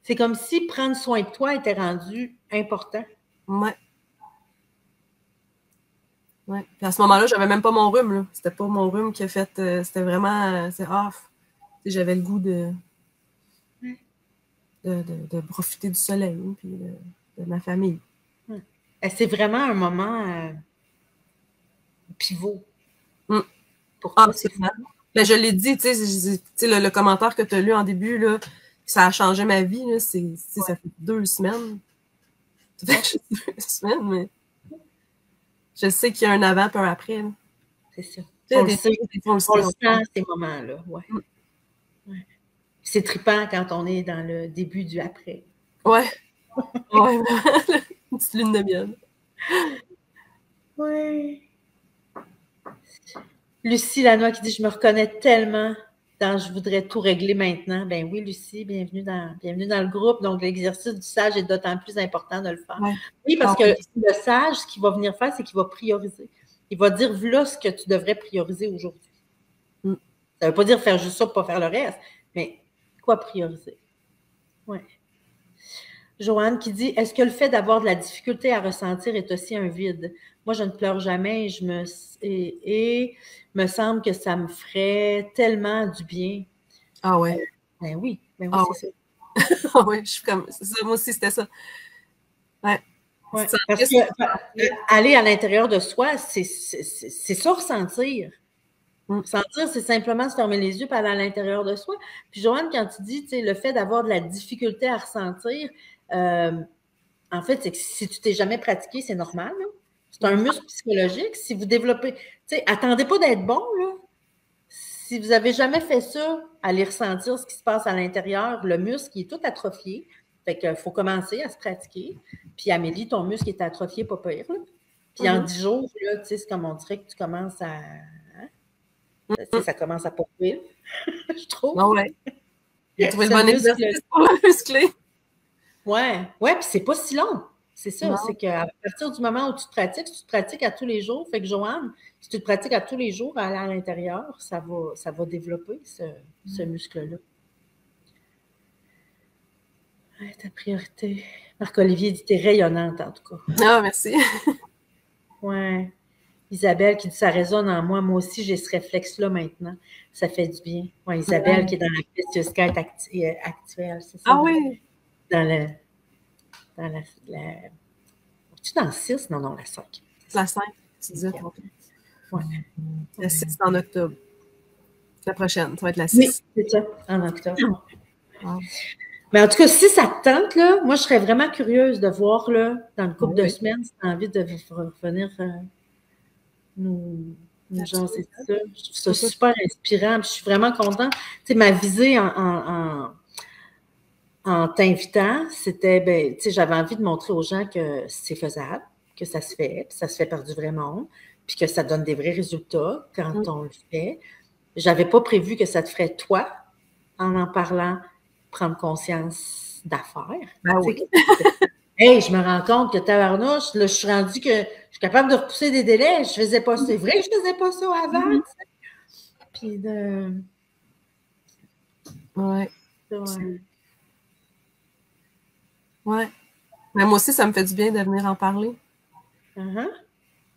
C'est comme si prendre soin de toi était rendu important. Ouais. Ouais. Puis à ce moment-là, j'avais même pas mon rhume, là. C'était pas mon rhume qui a fait... c'était vraiment... j'avais le goût de profiter du soleil, puis de ma famille. Ouais. C'est vraiment un moment pivot. Pour toi, c'est ça. Ben, je l'ai dit, tu sais, le commentaire que tu as lu en début, là, ça a changé ma vie, là, ça fait 2 semaines. Ça fait 2 semaines, mais je sais qu'il y a un avant et un après. C'est ça. On le sent, ces moments-là. Ouais. Ouais. C'est trippant quand on est dans le début du après. Ouais. Ouais, une petite lune de miel. Ouais. Lucie Lanois qui dit « Je me reconnais tellement dans « Je voudrais tout régler maintenant ». Ben oui, Lucie, bienvenue dans le groupe. Donc, l'exercice du sage est d'autant plus important de le faire. Ouais. Oui, parce que le sage, ce qu'il va venir faire, c'est qu'il va prioriser. Il va dire « Voilà ce que tu devrais prioriser aujourd'hui ». Ça ne veut pas dire faire juste ça pour ne pas faire le reste, mais quoi prioriser? Oui. Joanne qui dit « Est-ce que le fait d'avoir de la difficulté à ressentir est aussi un vide? Moi, je ne pleure jamais et me semble que ça me ferait tellement du bien. » Ah ouais. Ben oui, c'est ça. Ah ouais, je suis comme... moi aussi, c'était ça. Ouais. Ouais, parce que aller à l'intérieur de soi, c'est ça, ressentir. Sentir, c'est simplement se fermer les yeux et aller à l'intérieur de soi. Puis Joanne, quand tu dis, tu sais, le fait d'avoir de la difficulté à ressentir, en fait, c'est que si tu t'es jamais pratiqué, c'est normal. C'est un muscle psychologique. Si vous développez, tu sais, attendez pas d'être bon, là. Si vous avez jamais fait ça, aller ressentir ce qui se passe à l'intérieur, le muscle, il est tout atrophié. Fait qu'il faut commencer à se pratiquer. Puis Amélie, ton muscle est atrophié, pas pire, là. Puis en 10 jours, là, tu sais, c'est comme on dirait que tu commences à... Ça commence à poursuivre, je trouve. Ah ouais. J'ai trouvé le bon exercice pour le muscler. Ouais, puis c'est pas si long. C'est ça, c'est qu'à partir du moment où tu te pratiques, si tu te pratiques à tous les jours, fait que Joanne, si tu te pratiques à tous les jours à aller à l'intérieur, ça va développer ce muscle-là. Ouais, ta priorité. Marc-Olivier dit, t'es rayonnante en tout cas. Ah, merci. Ouais. Isabelle qui dit, ça résonne en moi. Moi aussi, j'ai ce réflexe-là maintenant. Ça fait du bien. Ouais, Isabelle qui est dans la Precious Kite actuelle, c'est ça? Ah oui? Dans la... Es-tu dans le 6? Non, la 5. La 5, tu disais. Ouais. La 6, c'est en octobre. La prochaine, ça va être la 6. Oui, c'est ça, en octobre. Ah. Mais en tout cas, si ça te tente, là, moi, je serais vraiment curieuse de voir, là, dans le couple de semaines, si tu as envie de revenir nous jaser ça. Je trouve ça super inspirant. Je suis vraiment contente. Tu sais, ma visée en t'invitant, c'était, ben, tu sais, j'avais envie de montrer aux gens que c'est faisable, que ça se fait, puis ça se fait par du vrai monde, puis que ça donne des vrais résultats quand on le fait. J'avais pas prévu que ça te ferait, toi, en parlant, prendre conscience d'affaires. Ben oui. Hey, je me rends compte que tabarnouche, là, je suis rendue que je suis capable de repousser des délais. Je faisais pas ça. C'est vrai que je faisais pas ça avant. Puis de... Ouais. Ouais. Mais moi aussi, ça me fait du bien de venir en parler.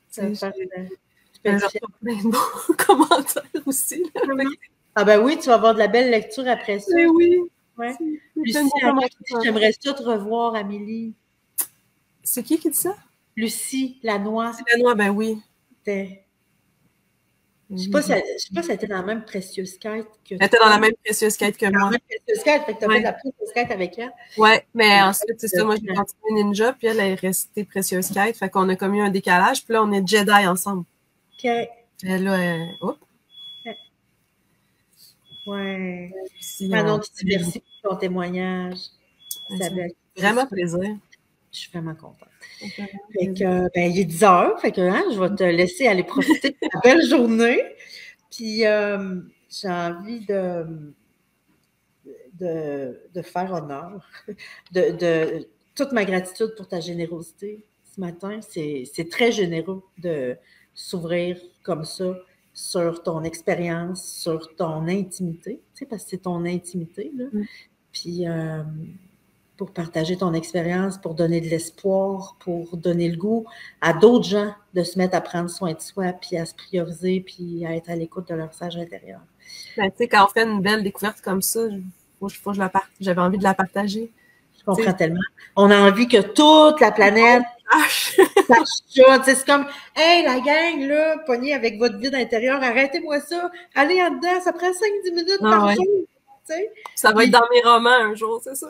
Ça me fait plein de beaux commentaires aussi. Là. Ah ben oui, tu vas avoir de la belle lecture après ça. Mais oui. Ouais. Lucie, j'aimerais ça te revoir, Amélie. C'est qui dit ça? Lucie Lanois. Lucie Lanois, ben oui. Je sais pas si elle était dans la même Precious Kite que Elle était dans la même Precious Kite que moi. Dans la même Precious Kite, fait que tu as fait la Precious Kite avec elle. Ouais, mais ensuite, c'est ça, moi j'ai continué Ninja, puis elle est restée Precious Kite, fait qu'on a comme eu un décalage, puis là on est Jedi ensemble. OK. Et là, hop. Ouais. Manon qui dit merci pour ton témoignage. Vraiment plaisir. Je suis vraiment contente. Fait que, ben, il est 10 heures, fait que je vais te laisser aller profiter de ta belle journée. Puis j'ai envie de faire honneur, de toute ma gratitude pour ta générosité ce matin. C'est très généreux de s'ouvrir comme ça sur ton expérience, sur ton intimité, tu sais, parce que c'est ton intimité, là. Puis pour partager ton expérience, pour donner de l'espoir, pour donner le goût à d'autres gens de se mettre à prendre soin de soi, puis à se prioriser, puis à être à l'écoute de leur sage intérieur. Ben, tu sais, quand on fait une belle découverte comme ça, j'avais envie de la partager. Je comprends tellement. On a envie que toute la planète sache ça. C'est comme, hey, la gang, là, pognez avec votre vide intérieur, arrêtez-moi ça, allez en dedans, ça prend 5-10 minutes par jour. T'sais. Ça va être dans mes romans un jour, c'est sûr.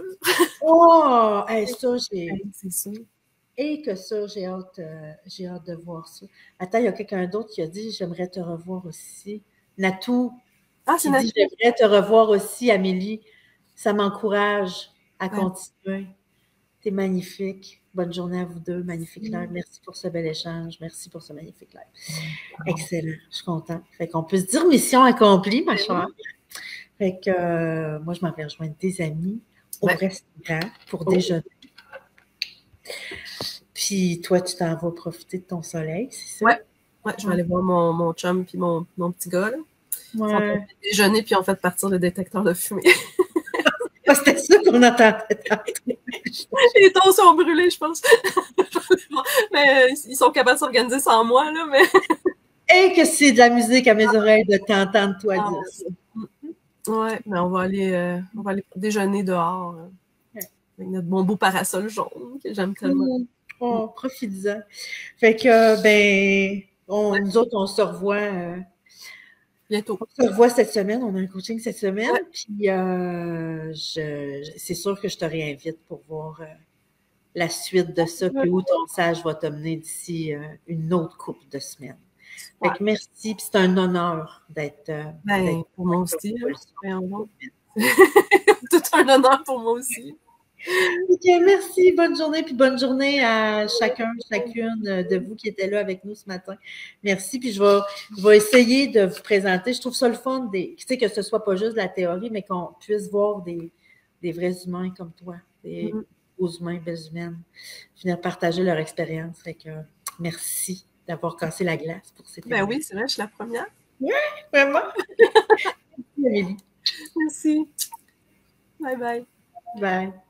Oh, hey, ça, c'est sûr. Et que ça, j'ai hâte de voir ça. Attends, il y a quelqu'un d'autre qui a dit, j'aimerais te revoir aussi. Natou, qui dit, j'aimerais te revoir aussi, Amélie. Ça m'encourage à continuer. T'es magnifique. Bonne journée à vous deux. Magnifique live. Merci pour ce bel échange. Merci pour ce magnifique live. Excellent. Je suis contente. Fait qu'on peut se dire mission accomplie, ma chère. Fait que moi, je m'en vais rejoindre des amis au restaurant pour déjeuner. Puis toi, tu t'en vas profiter de ton soleil, c'est ça? Ouais, je vais aller voir mon chum puis mon petit gars. Là. Ouais. On fait déjeuner puis on fait partir le détecteur de fumée. C'était ça qu'on entendait tantôt. Les tons sont brûlés, je pense. Mais ils sont capables de s'organiser sans moi, là, mais... Et que c'est de la musique à mes oreilles de t'entendre, toi, dire ça. Ouais, mais on va aller déjeuner dehors avec notre bon beau parasol jaune que j'aime tellement. Oh, profites-en. Fait que, ben, nous autres, on se revoit. Bientôt. On se revoit cette semaine. On a un coaching cette semaine. Ouais. Puis, c'est sûr que je te réinvite pour voir la suite de ça, puis où ton sage va te mener d'ici une autre couple de semaines. Fait que merci, puis c'est un honneur d'être. Pour moi aussi. Tout un honneur pour moi aussi. Ok, merci, bonne journée, puis bonne journée à chacune de vous qui étaient là avec nous ce matin. Merci, puis je vais essayer de vous présenter. Je trouve ça le fun, que ce soit pas juste de la théorie, mais qu'on puisse voir des vrais humains comme toi, des beaux humains, belles humaines, venir partager leur expérience. Fait que merci d'avoir cassé la glace pour ces Ben oui, c'est vrai, je suis la première. Oui, vraiment. Merci, Amélie. Merci. Bye bye. Bye.